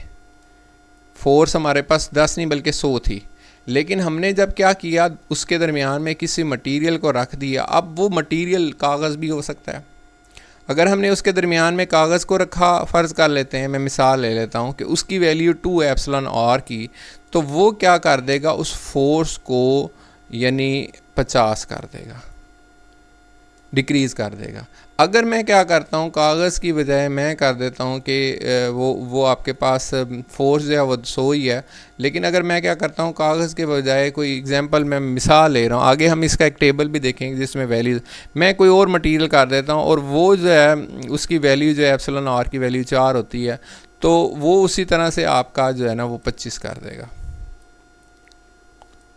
फोर्स हमारे पास 10 नहीं बल्कि 100 थी, लेकिन हमने जब क्या किया, उसके दरमियान में किसी मटेरियल को रख दिया। अब वो मटेरियल कागज़ भी हो सकता है। अगर हमने उसके दरमियान में कागज़ को रखा, फ़र्ज़ कर लेते हैं, मैं मिसाल ले लेता हूँ कि उसकी वैल्यू 2 एप्सिलॉन आर की, तो वो क्या कर देगा, उस फोर्स को यानी 50 कर देगा, डिक्रीज़ कर देगा। अगर मैं क्या करता हूँ, कागज़ की बजाय मैं कर देता हूँ कि वो आपके पास फोर्स जो है वो 100 ही है, लेकिन अगर मैं क्या करता हूँ, कागज़ के बजाय कोई एग्जांपल मैं मिसाल ले रहा हूँ, आगे हम इसका एक टेबल भी देखेंगे जिसमें वैल्यूज़, मैं कोई और मटेरियल कर देता हूँ और वो जो है उसकी वैल्यू जो है एप्सिलॉन आर की वैल्यू 4 होती है, तो वो उसी तरह से आपका जो है ना वो 25 कर देगा।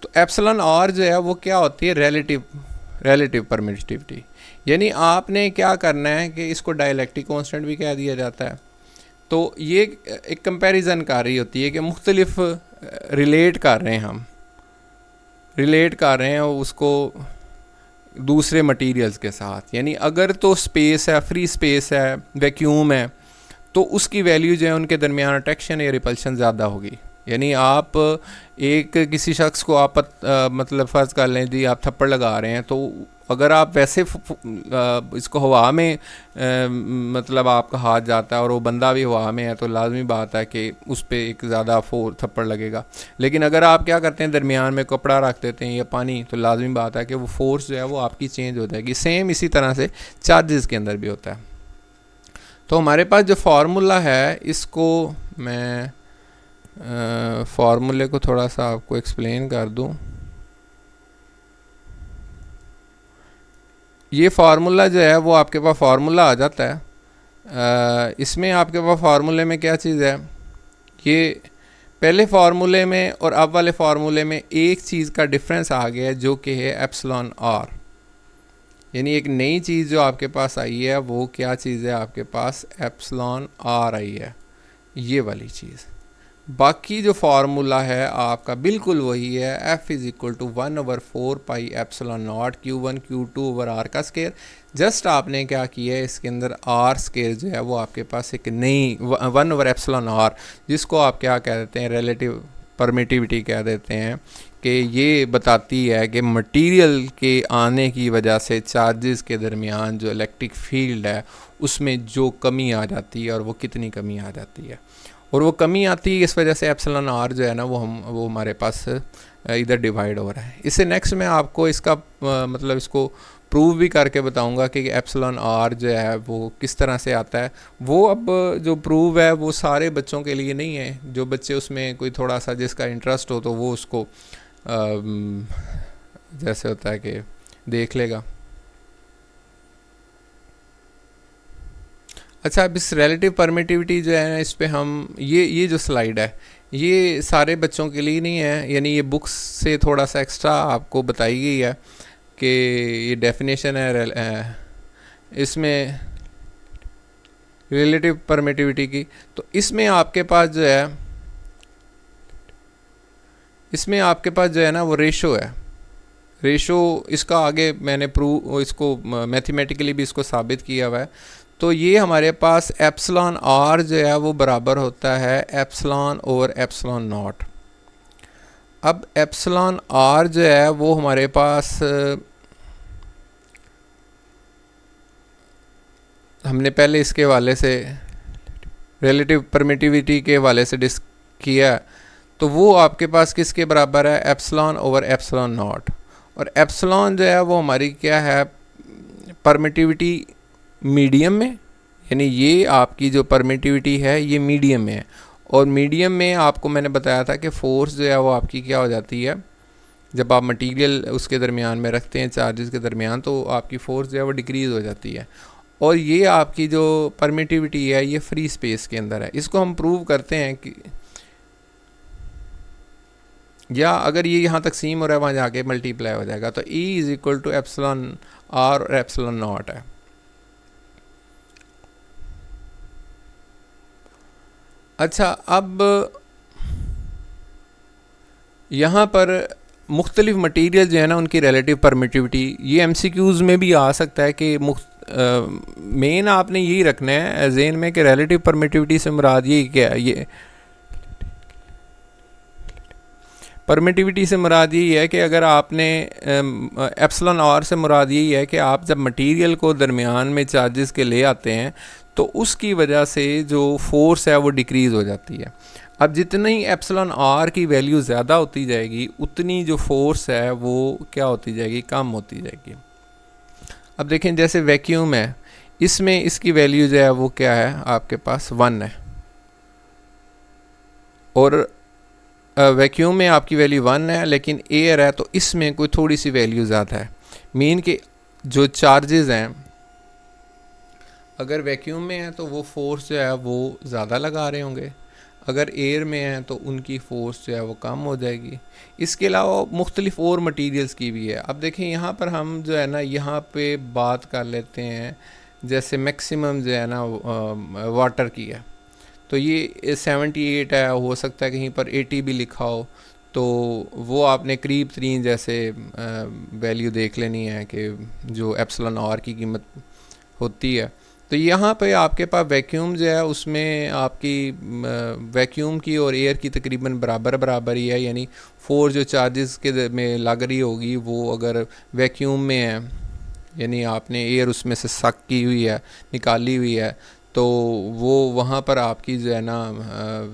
तो एप्सिलॉन आर जो है वो क्या होती है, रिलेटिव परमिटिविटी। यानी आपने क्या करना है कि इसको डाइलेक्ट्रिक कांस्टेंट भी कह दिया जाता है। तो ये एक कंपैरिजन कर रही होती है कि मुख्तलिफ रिलेट कर रहे हैं उसको दूसरे मटेरियल्स के साथ। यानी अगर तो स्पेस है, फ्री स्पेस है, वैक्यूम है, तो उसकी वैल्यू जो है उनके दरमियान अट्रैक्शन या रिपल्शन ज़्यादा होगी। यानी आप किसी शख्स को आप मतलब फ़र्ज़ कर लें जी आप थप्पड़ लगा रहे हैं, तो अगर आप वैसे इसको हवा में मतलब आपका हाथ जाता है और वो बंदा भी हवा में है, तो लाजमी बात है कि उस पर एक ज़्यादा थप्पड़ लगेगा। लेकिन अगर आप क्या करते हैं, दरमियान में कपड़ा रख देते हैं या पानी, तो लाजमी बात है कि वो फोर्स जो है वो आपकी चेंज हो जाएगी। सेम इसी तरह से चार्जेस के अंदर भी होता है। तो हमारे पास जो फार्मूला है, इसको मैं फार्मूले को थोड़ा सा आपको एक्सप्लेन कर दूं। ये फार्मूला जो है वो आपके पास फार्मूला आ जाता है। इसमें आपके पास फार्मूले में क्या चीज़ है, ये पहले फार्मूले में और अब वाले फार्मूले में एक चीज़ का डिफरेंस आ गया है, जो कि है एप्सिलॉन आर। यानी एक नई चीज़ जो आपके पास आई है, वो क्या चीज़ है, आपके पास एप्सिलॉन आर आई है, ये वाली चीज़। बाकी जो फार्मूला है आपका बिल्कुल वही है, F is equal to 1/4 pi epsilon naught Q1 Q2 over R का स्केयर। जस्ट आपने क्या किया है, इसके अंदर R स्केयर जो है वो आपके पास एक नई 1/एप्सिलॉन R, जिसको आप क्या कह देते हैं, रिलेटिव परमिटिविटी कह देते हैं, कि ये बताती है कि मटेरियल के आने की वजह से चार्जेस के दरमियान जो इलेक्ट्रिक फील्ड है उसमें जो कमी आ जाती है और वो कितनी कमी आ जाती है। और वो कमी आती है, इस वजह से एप्सिलॉन आर जो है ना वो हमारे पास इधर डिवाइड हो रहा है। इससे नेक्स्ट मैं आपको इसका मतलब इसको प्रूव भी करके बताऊंगा कि एप्सिलॉन आर जो है वो किस तरह से आता है। वो अब जो प्रूव है वो सारे बच्चों के लिए नहीं है, जो बच्चे उसमें कोई थोड़ा सा जिसका इंटरेस्ट हो तो वो उसको जैसे होता है कि देख लेगा। अच्छा, अब इस रिलेटिव परमिटिविटी जो है ना, इस पे हम ये जो स्लाइड है ये सारे बच्चों के लिए नहीं है, यानी ये बुक्स से थोड़ा सा एक्स्ट्रा आपको बताई गई है कि ये डेफिनेशन है इसमें रिलेटिव परमिटिविटी की। तो इसमें आपके पास जो है ना वो रेशो है। रेशो इसका आगे मैंने प्रूव इसको मैथमेटिकली भी इसको साबित किया हुआ है। तो ये हमारे पास एप्सिलॉन आर जो है वो बराबर होता है एप्सिलॉन ओवर एप्सिलॉन नॉट। अब एप्सिलॉन आर जो है वो हमारे पास हमने पहले इसके हवाले से रिलेटिव परमिटिविटी के हवाले से किया, तो वो आपके पास किसके बराबर है, एप्सिलॉन ओवर एप्सिलॉन नॉट। और एप्सिलॉन जो है वो हमारी क्या है, परमिटिविटी मीडियम में, यानी ये आपकी जो परमिटिविटी है ये मीडियम में है। और मीडियम में आपको मैंने बताया था कि फोर्स जो है वो आपकी क्या हो जाती है, जब आप मटेरियल उसके दरमियान में रखते हैं चार्जेस के दरमियान, तो आपकी फोर्स जो है वो डिक्रीज़ हो जाती है। और ये आपकी जो परमिटिविटी है ये फ्री स्पेस के अंदर है। इसको हम प्रूव करते हैं कि, या अगर ये यहाँ तकसीम हो रहा है वहाँ जाके मल्टीप्लाई हो जाएगा, तो E is equal to epsilon R और एप्सिलॉन नॉट है। अच्छा, अब यहाँ पर मुख्तलिफ मटीरियल जो है ना उनकी रिलेटिव परमिटिविटी, ये MCQs में भी आ सकता है कि मेन आपने यही रखना है ज़हन में कि रिलेटिव परमिटिविटी से मुराद ये क्या है, ये परमिटिविटी से मुराद यही है कि अगर आपने एप्सिलॉन आर से मुराद यही है कि आप जब मटेरियल को दरमियान में चार्जेस के ले आते हैं तो उसकी वजह से जो फोर्स है वो डिक्रीज़ हो जाती है। अब जितनी एप्सिलॉन आर की वैल्यू ज़्यादा होती जाएगी उतनी जो फोर्स है वो क्या होती जाएगी, कम होती जाएगी। अब देखें जैसे वैक्यूम है, इसमें इसकी वैल्यू जो है वो क्या है, आपके पास 1 है, और वैक्यूम में आपकी वैल्यू 1 है, लेकिन एयर है तो इसमें कोई थोड़ी सी वैल्यू ज़्यादा है। मीन कि जो चार्जेस हैं अगर वैक्यूम में है तो वो फोर्स जो है वो ज़्यादा लगा रहे होंगे, अगर एयर में है तो उनकी फ़ोर्स जो है वो कम हो जाएगी। इसके अलावा मुख्तलिफ और मटीरियल्स की भी है। अब देखें यहाँ पर हम जो है ना यहाँ पे बात कर लेते हैं जैसे मैक्सिमम जो है ना वाटर की है, तो ये 78 है, हो सकता है कहीं पर 80 भी लिखा हो, तो वो आपने करीब तरीन जैसे वैल्यू देख लेनी है कि जो एप्सिलॉन आर की कीमत होती है। तो यहाँ पे आपके पास वैक्यूम जो है उसमें आपकी वैक्यूम की और एयर की तकरीबन बराबर ही है, यानी फोर्स जो चार्जेस के में लग रही होगी वो अगर वैक्यूम में है, यानी आपने एयर उसमें से सक की हुई है, निकाली हुई है, तो वो वहाँ पर आपकी जो है ना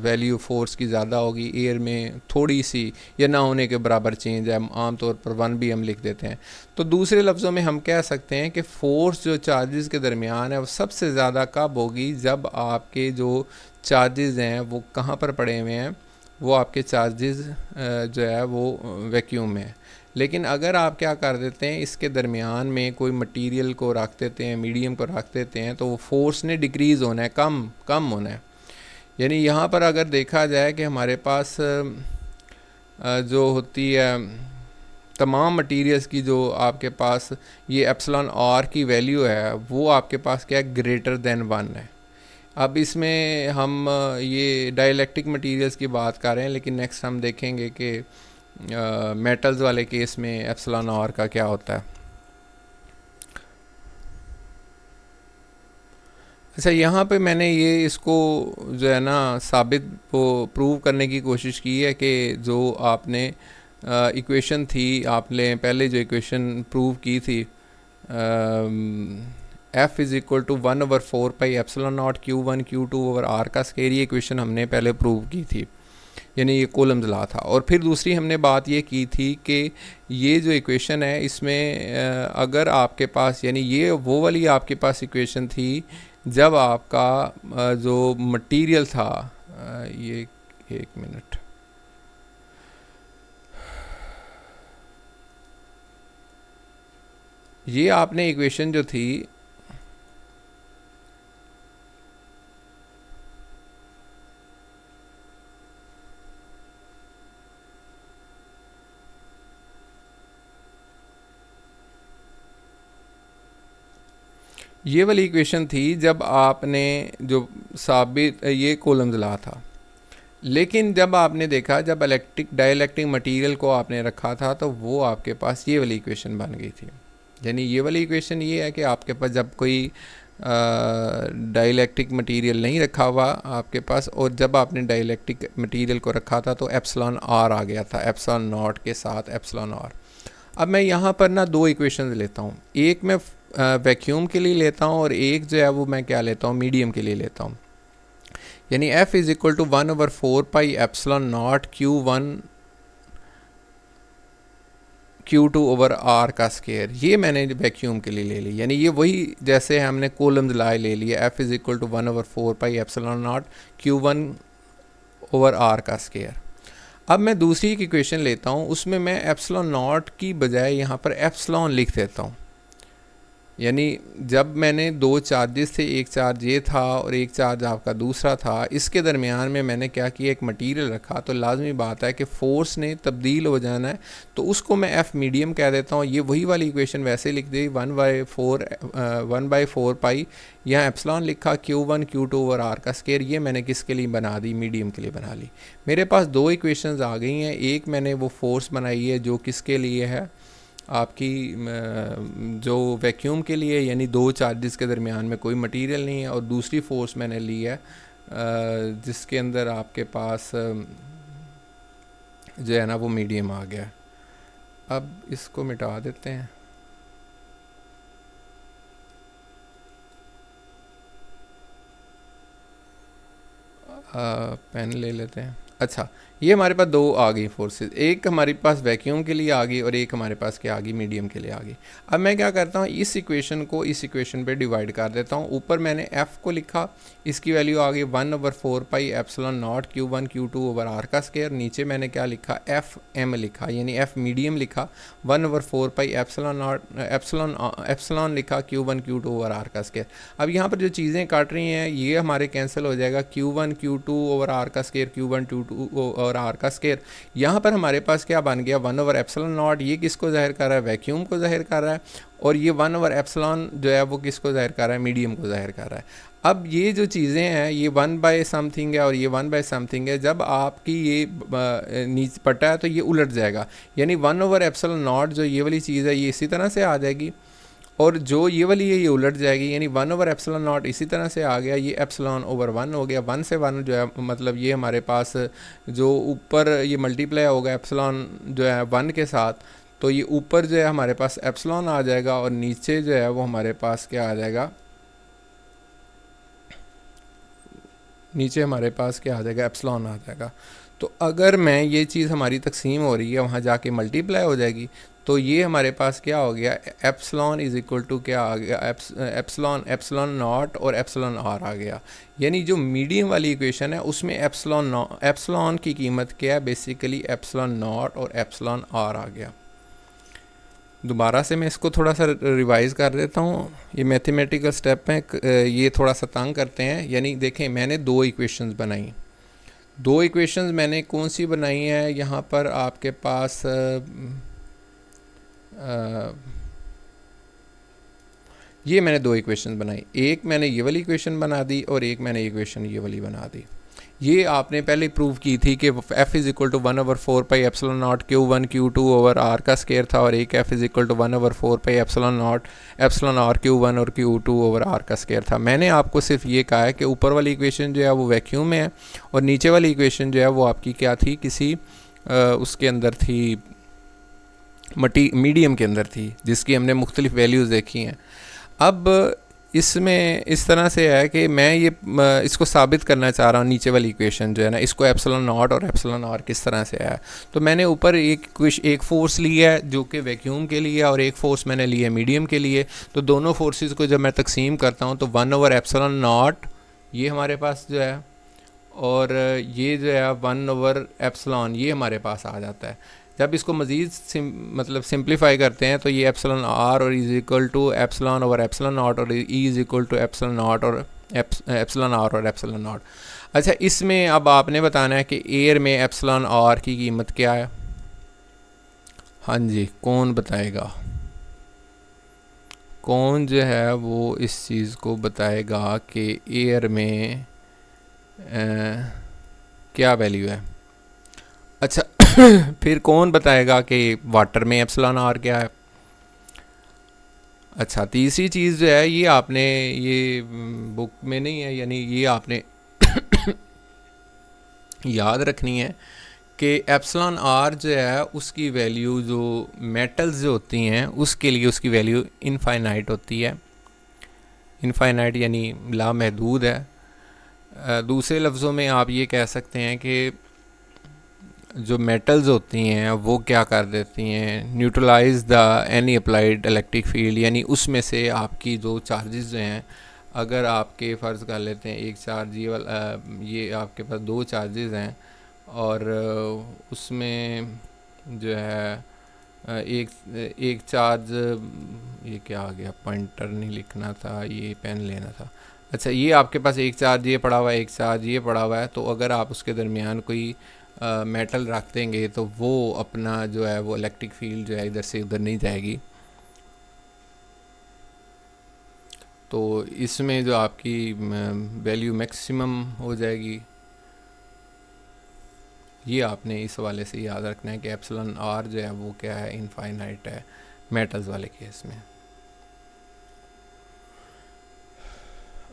वैल्यू फोर्स की ज़्यादा होगी। एयर में थोड़ी सी या ना होने के बराबर चेंज है, आम तौर पर 1 भी हम लिख देते हैं। तो दूसरे लफ्ज़ों में हम कह सकते हैं कि फ़ोर्स जो चार्जेस के दरमियान है वो सबसे ज़्यादा कब होगी, जब आपके जो चार्जेस हैं वो कहाँ पर पड़े हुए हैं, वो आपके चार्जेस जो है वो वैक्यूम में है। लेकिन अगर आप क्या कर देते हैं, इसके दरमियान में कोई मटेरियल को रख देते हैं, मीडियम को रख देते हैं, तो वो फोर्स ने डिक्रीज़ होना है, कम होना है। यानी यहाँ पर अगर देखा जाए कि हमारे पास जो होती है तमाम मटेरियल्स की जो आपके पास ये एप्सिलॉन आर की वैल्यू है वो आपके पास क्या है, ग्रेटर देन 1 है। अब इसमें हम ये डाइलेक्ट्रिक मटेरियल्स की बात कर रहे हैं, लेकिन नेक्स्ट हम देखेंगे कि मेटल्स वाले केस में एप्सिलॉन आर का क्या होता है। अच्छा, यहाँ पे मैंने ये इसको जो है ना साबित वो प्रूव करने की कोशिश की है कि जो आपने इक्वेशन थी, आपने पहले जो इक्वेशन प्रूव की थी F is equal to 1/4πε0 Q1 Q2 over R का स्क्वायर, ये इक्वेशन हमने पहले प्रूव की थी, यानी ये कॉलम्स ला था। और फिर दूसरी हमने बात ये की थी कि ये जो इक्वेशन है इसमें अगर आपके पास, यानी ये वो वाली आपके पास इक्वेशन थी जब आपका जो मटेरियल था, ये एक मिनट, ये आपने इक्वेशन जो थी ये वाली इक्वेशन थी जब आपने जो साबित ये कॉलम्स ला था, लेकिन जब आपने देखा जब डाइलेक्ट्रिक मटेरियल को आपने रखा था तो वो आपके पास ये वाली इक्वेशन बन गई थी। यानी ये वाली इक्वेशन ये है कि आपके पास जब कोई डाइलेक्ट्रिक मटेरियल नहीं रखा हुआ आपके पास, और जब आपने डाइलेक्ट्रिक मटेरियल को रखा था तो एप्सिलॉन आर आ गया था, एप्सिलॉन नॉट के साथ एप्सिलॉन आर। अब मैं यहाँ पर ना दो इक्वेशंस लेता हूँ, एक मैं वैक्यूम के लिए लेता हूँ और एक जो है वो मैं क्या लेता हूँ, मीडियम के लिए लेता हूँ। यानी F is equal to 1/4πε0 Q1 Q2 over R का स्क्वायर, ये मैंने वैक्यूम के लिए ले ली। यानी ये वही जैसे हमने कॉलम्स लाए ले लिए, F is equal to 1/4πε0 Q1 over R का स्क्वायर। अब मैं दूसरी की इक्वेशन लेता हूँ, उसमें मैं एप्सिलॉन नॉट की बजाय यहाँ पर एप्सिलॉन लिख देता हूँ। यानी जब मैंने दो चार्जेस थे, एक चार्ज ये था और एक चार्ज आपका दूसरा था, इसके दरमियान में मैंने क्या किया, एक मटेरियल रखा, तो लाजमी बात है कि फ़ोर्स ने तब्दील हो जाना है, तो उसको मैं एफ़ मीडियम कह देता हूँ। ये वही वाली इक्वेशन वैसे लिख दी 1/4π, यहाँ एप्सिलॉन लिखा, Q1 Q2 ओवर आर का स्क्वायर, ये मैंने किसके लिए बना दी, मीडियम के लिए बना ली। मेरे पास दो इक्वेशंस आ गई हैं, एक मैंने वो फोर्स बनाई है जो किसके लिए है, आपकी जो वैक्यूम के लिए, यानी दो चार्जेस के दरमियान में कोई मटेरियल नहीं है, और दूसरी फोर्स मैंने ली है जिसके अंदर आपके पास जो है ना वो मीडियम आ गया। अब इसको मिटा देते हैं, पेन ले लेते हैं। अच्छा, ये हमारे पास दो आ गई फोर्सेस, एक हमारे पास वैक्यूम के लिए आ गई और एक हमारे पास क्या आ गई, मीडियम के लिए आ गई। अब मैं क्या करता हूँ, इस इक्वेशन को इस इक्वेशन पे डिवाइड कर देता हूँ। ऊपर मैंने F को लिखा, इसकी वैल्यू आ गई 1/4πε0 Q1 Q2 ओवर आर का स्क्वायर। नीचे मैंने क्या लिखा, FM लिखा, यानी F मीडियम लिखा, 1/4πε0 लिखा, Q1 Q2 ओवर आर का स्क्वायर। अब यहाँ पर जो चीज़ें काट रही हैं ये हमारे कैंसिल हो जाएगा, Q1 Q2 ओवर आर का स्क्वायर, Q1 Q2 और आर का स्क्वायर। यहाँ पर हमारे पास क्या बन गया, 1/ε0, ये किसको ज़ाहिर कर रहा है, वैक्यूम को ज़ाहिर कर रहा है, और ये 1/ε जो है वो किसको ज़ाहिर कर रहा है, मीडियम को ज़ाहिर कर रहा है। अब ये जो चीज़ें हैं, ये 1/समथिंग है और ये 1/समथिंग है, जब आपकी ये नीचे पटा है तो ये उलट जाएगा, यानी 1/ε जो ये वाली चीज़ है ये इसी तरह से आ जाएगी, और जो ये वाली है ये उलट जाएगी, यानी 1/ε0 इसी तरह से आ गया, ये एप्सिलॉन ओवर 1 हो गया। 1 से 1 जो है मतलब ये हमारे पास जो ऊपर ये मल्टीप्लाई होगा एप्सिलॉन जो है 1 के साथ, तो ये ऊपर जो है हमारे पास एप्सिलॉन आ जाएगा और नीचे जो है वो हमारे पास क्या आ जाएगा, नीचे हमारे पास क्या आ जाएगा, एप्सिलॉन आ जाएगा। तो अगर मैं ये चीज़ हमारी तकसीम हो रही है वहाँ जाके मल्टीप्लाई हो जाएगी, तो ये हमारे पास क्या हो गया, एप्सिलॉन इज़ इक्वल टू क्या आ गया, एप्सिलॉन नॉट और एप्सिलॉन आर आ गया। यानी जो मीडियम वाली इक्वेशन है उसमें एप्सिलॉन की कीमत क्या है, बेसिकली एप्सिलॉन नॉट और एप्सिलॉन आर आ गया। दोबारा से मैं इसको थोड़ा सा रिवाइज़ कर देता हूँ, ये मैथमेटिकल स्टेप हैं, ये थोड़ा सा तंग करते हैं। यानी देखें, मैंने दो इक्वेशंस बनाई, दो इक्वेशंस मैंने कौन सी बनाई है, यहाँ पर आपके पास ये मैंने दो इक्वेशन बनाई, एक मैंने ये वाली इक्वेशन बना दी और एक मैंने इक्वेशन ये वाली बना दी। ये आपने पहले प्रूव की थी कि F is equal to 1/4πε0 Q1 Q2 over R का स्क्वायर था, और एक F is equal to 1/4πε0 epsilon R Q1 और Q2 ओवर आर का स्क्वायर था। मैंने आपको सिर्फ ये कहा है कि ऊपर वाली इक्वेशन जो है वो वैक्यूम में है, और नीचे वाली इक्वेशन जो है वो आपकी क्या थी, किसी उसके अंदर थी, मीडियम के अंदर थी, जिसकी हमने मुख्तलिफ वैल्यूज़ देखी हैं। अब इसमें इस तरह से है कि मैं ये इसको साबित करना चाह रहा हूँ, नीचे वाली इक्वेशन जो है ना, इसको एप्सिलॉन नॉट और एप्सिलॉन आर किस तरह से है। तो मैंने ऊपर एक फोर्स ली है जो कि वैक्यूम के लिए, और एक फोर्स मैंने ली है मीडियम के लिए। तो दोनों फोर्सेस को जब मैं तकसीम करता हूँ तो 1/एप्सिलॉन नॉट ये हमारे पास जो है, और ये जो है 1/एप्सिलॉन ये हमारे पास आ जाता है। जब इसको मज़ीद मतलब सिंप्लीफाई करते हैं तो ये एप्सिलॉन आर और is equal to epsilon over epsilon not, और E is equal to epsilon not और एप्सिलॉन आर और एप्सिलॉन नॉट। अच्छा, इसमें अब आपने बताना है कि एयर में एप्सिलॉन आर की कीमत क्या है। हाँ जी, कौन बताएगा? कौन जो है वो इस चीज़ को बताएगा कि एयर में क्या वैल्यू है? अच्छा फिर कौन बताएगा कि वाटर में एप्सिलॉन आर क्या है? अच्छा, तीसरी चीज़ जो है ये आपने, ये बुक में नहीं है, यानी ये आपने याद रखनी है कि एप्सिलॉन आर जो है उसकी वैल्यू जो मेटल्स जो होती हैं उसके लिए उसकी वैल्यू इनफाइनाइट होती है। इनफाइनाइट यानी लामहदूद है। दूसरे लफ्ज़ों में आप ये कह सकते हैं कि जो मेटल्स होती हैं वो क्या कर देती हैं, neutralise the any applied electric field, यानी उसमें से आपकी जो चार्जेस जो हैं, अगर आपके फ़र्ज़ कर लेते हैं एक चार्ज ये वाला, ये आपके पास दो चार्जेस हैं और उसमें जो है एक एक चार्ज, ये क्या आ गया, पॉइंटर नहीं लिखना था, ये पेन लेना था। अच्छा, ये आपके पास एक चार्ज ये पड़ा हुआ है, एक चार्ज ये पड़ा हुआ है, तो अगर आप उसके दरमियान कोई मेटल रख देंगे तो वो अपना जो है वो इलेक्ट्रिक फील्ड जो है इधर से उधर नहीं जाएगी। तो इसमें जो आपकी वैल्यू मैक्सिमम हो जाएगी। ये आपने इस वाले से याद रखना है कि एप्सिलॉन आर जो है वो क्या है, इनफाइनाइट है मेटल्स वाले केस में।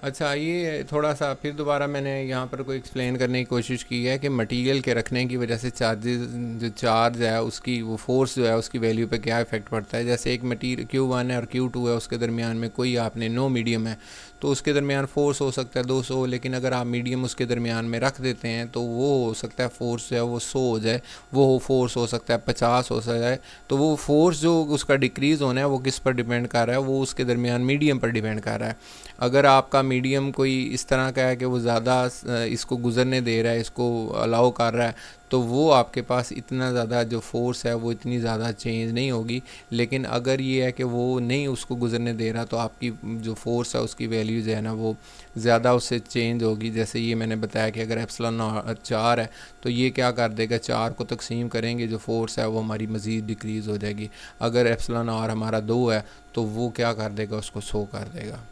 अच्छा, ये थोड़ा सा फिर दोबारा मैंने यहाँ पर कोई एक्सप्लेन करने की कोशिश की है कि मटेरियल के रखने की वजह से चार्जेस, जो चार्ज है उसकी वो फोर्स जो है उसकी वैल्यू पे क्या इफेक्ट पड़ता है। जैसे एक मटीरियल Q1 है और Q2 है, उसके दरमियान में कोई आपने नो मीडियम है तो उसके दरमियान फोर्स हो सकता है 200, लेकिन अगर आप मीडियम उसके दरमियान में रख देते हैं तो वो हो सकता है फोर्स जो है वो 100 हो जाए, वो फोर्स हो सकता है 50 हो जाए। तो वो फोर्स जो उसका डिक्रीज़ होना है वो किस पर डिपेंड कर रहा है, वो उसके दरमियान मीडियम पर डिपेंड कर रहा है। अगर आपका मीडियम कोई इस तरह का है कि वो ज़्यादा इसको गुज़रने दे रहा है, इसको अलाउ कर रहा है, तो वो आपके पास इतना ज़्यादा जो फोर्स है वो इतनी ज़्यादा चेंज नहीं होगी। लेकिन अगर ये है कि वो नहीं उसको गुज़रने दे रहा तो आपकी जो फोर्स है उसकी वैल्यू जो है ना वो ज़्यादा उससे चेंज होगी। जैसे ये मैंने बताया कि अगर एप्सिलॉन 4 है तो ये क्या कर देगा, 4 को तकसीम करेंगे, जो फोर्स है वो हमारी मज़ीद डिक्रीज़ हो जाएगी। अगर एप्सिलॉन आर हमारा 2 है तो वो क्या कर देगा, उसको 100 कर देगा।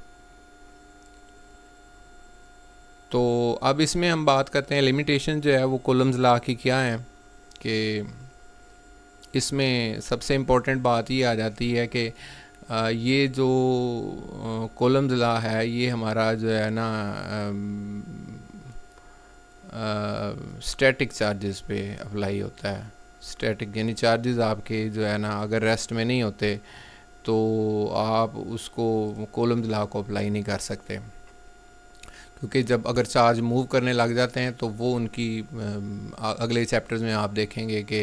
तो अब इसमें हम बात करते हैं लिमिटेशन जो है वो कूलम्स लॉ की क्या है, कि इसमें सबसे इम्पोर्टेंट बात ये आ जाती है कि ये जो कूलम्स लॉ है ये हमारा जो है ना स्टैटिक चार्जेस पे अप्लाई होता है। स्टैटिक यानी चार्जेस आपके जो है ना अगर रेस्ट में नहीं होते तो आप उसको कूलम्स लॉ को अप्लाई नहीं कर सकते, क्योंकि जब अगर चार्ज मूव करने लग जाते हैं तो वो उनकी अगले चैप्टर्स में आप देखेंगे कि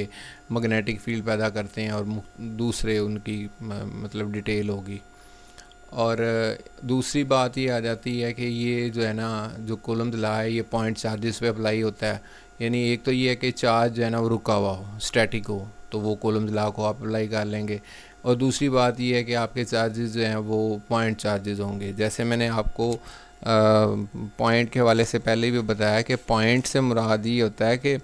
मैग्नेटिक फील्ड पैदा करते हैं और दूसरे उनकी मतलब डिटेल होगी। और दूसरी बात ये आ जाती है कि ये जो है ना जो कूलम्स लॉ है ये पॉइंट चार्जेस पे अप्लाई होता है। यानी एक तो ये है कि चार्ज जो है ना वो रुका हुआ हो, स्टैटिक हो, तो वो कूलम्स लॉ को आप अप्लाई कर लेंगे। और दूसरी बात ये है कि आपके चार्जेस जो हैं वो पॉइंट चार्जेस होंगे। जैसे मैंने आपको पॉइंट के हवाले से पहले भी बताया कि पॉइंट से मुराद ये होता है कि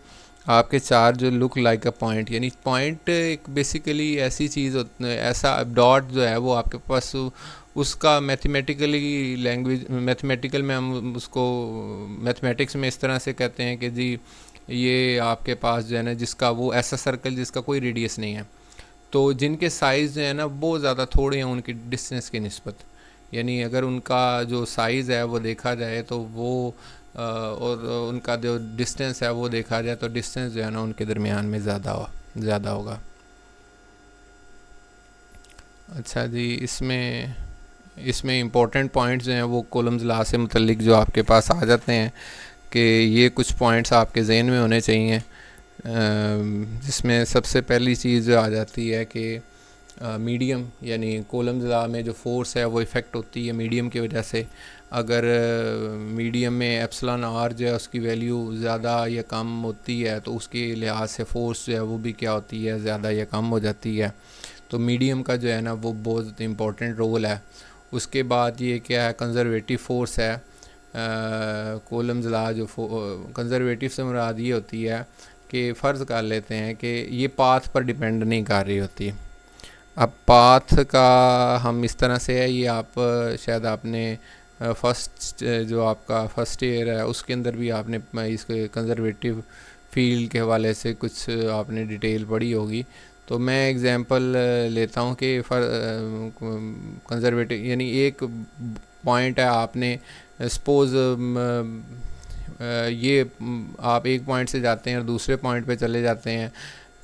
आपके चार्ज जो लुक लाइक अ पॉइंट, यानी पॉइंट एक बेसिकली ऐसी चीज़ ऐसा डॉट जो है वो आपके पास उसका मैथमेटिकली लैंग्वेज, मैथमेटिकल में हम उसको मैथमेटिक्स में इस तरह से कहते हैं कि जी ये आपके पास जो है ना जिसका वो ऐसा सर्कल जिसका कोई रेडियस नहीं है, तो जिनके साइज़ जो है ना बहुत ज़्यादा थोड़े हैं उनकी डिस्टेंस की निस्बत, यानी अगर उनका जो साइज़ है वो देखा जाए तो वो और उनका जो डिस्टेंस है वो देखा जाए तो डिस्टेंस जो है ना उनके दरमियान में ज़्यादा होगा। अच्छा जी, इसमें इसमें इम्पोर्टेंट पॉइंट्स जो हैं वो कॉलम्स ला से मुतल्लिक जो आपके पास आ जाते हैं कि ये कुछ पॉइंट्स आपके जहन में होने चाहिए, जिसमें सबसे पहली चीज़ आ जाती है कि मीडियम, यानी कॉलम्स ला में जो फोर्स है वो इफ़ेक्ट होती है मीडियम की वजह से। अगर मीडियम में एप्सिलॉन आर जो है उसकी वैल्यू ज़्यादा या कम होती है तो उसके लिहाज से फ़ोर्स जो है वो भी क्या होती है, ज़्यादा या कम हो जाती है। तो मीडियम का जो है ना वो बहुत इम्पोर्टेंट रोल है। उसके बाद ये क्या है, कंज़र्वेटिव फ़ोर्स है। कॉलम्स ला जो कंज़र्वेटिव से मुराद ये होती है कि फ़र्ज़ कर लेते हैं कि ये पाथ पर डिपेंड नहीं कर रही होती। अब पाथ का हम इस तरह से है, ये आप शायद आपने फर्स्ट जो आपका फर्स्ट ईयर है उसके अंदर भी आपने इस कंज़र्वेटिव फील्ड के हवाले से कुछ आपने डिटेल पढ़ी होगी। तो मैं एग्ज़ाम्पल लेता हूँ कि कंज़र्वेटिव यानी एक पॉइंट है, आपने सपोज़ ये आप एक पॉइंट से जाते हैं और दूसरे पॉइंट पे चले जाते हैं,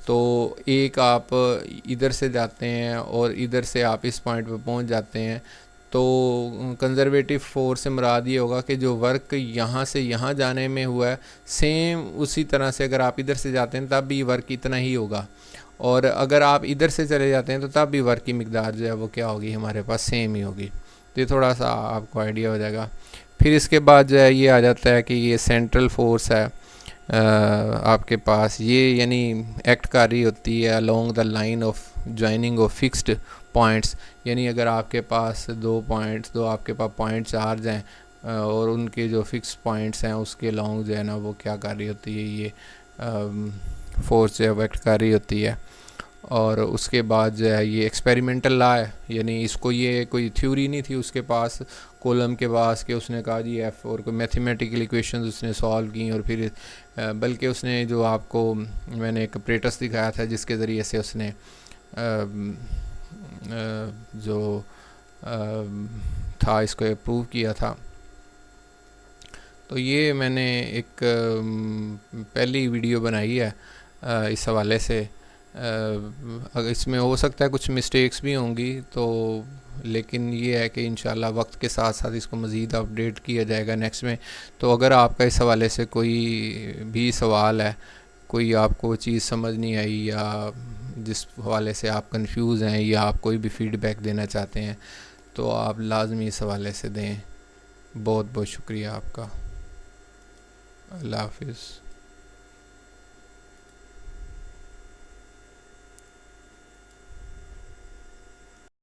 तो एक आप इधर से जाते हैं और इधर से आप इस पॉइंट पे पहुंच जाते हैं। तो कंज़र्वेटिव फोर्स से मुराद ये होगा कि जो वर्क यहाँ से यहाँ जाने में हुआ है सेम उसी तरह से अगर आप इधर से जाते हैं तब भी वर्क इतना ही होगा, और अगर आप इधर से चले जाते हैं तो तब भी वर्क की मिकदार जो है वो क्या होगी, हमारे पास सेम ही होगी। तो ये थोड़ा सा आपको आइडिया हो जाएगा। फिर इसके बाद जो है ये आ जाता है कि ये सेंट्रल फोर्स है आपके पास, ये यानी एक्ट कर रही होती है along the line of joining of fixed points. यानी अगर आपके पास दो आपके पास पॉइंट चार्ज हैं और उनके जो फिक्स पॉइंट्स हैं उसके अलोंग जो है ना वो क्या कर रही होती है, ये फोर्स जो है एक्ट कर रही होती है। और उसके बाद जो है ये एक्सपेरिमेंटल ला है, यानी इसको ये कोई थ्योरी नहीं थी उसके पास, कॉलम के पास कि उसने कहा जी एफ और कोई मैथमेटिकल इक्वेशंस उसने सॉल्व की और फिर बल्कि उसने जो आपको मैंने एक अपरेटस दिखाया था जिसके ज़रिए से उसने जो था इसको प्रूव किया था। तो ये मैंने एक पहली वीडियो बनाई है इस हवाले से। अगर इसमें हो सकता है कुछ मिस्टेक्स भी होंगी, तो लेकिन ये है कि इंशाल्लाह वक्त के साथ साथ इसको मज़ीद अपडेट किया जाएगा नेक्स्ट में। तो अगर आपका इस हवाले से कोई भी सवाल है, कोई आपको चीज़ समझ नहीं आई या जिस हवाले से आप कंफ्यूज हैं या आप कोई भी फ़ीडबैक देना चाहते हैं तो आप लाजमी इस हवाले से दें। बहुत बहुत शुक्रिया आपका। अल्लाह हाफिज़।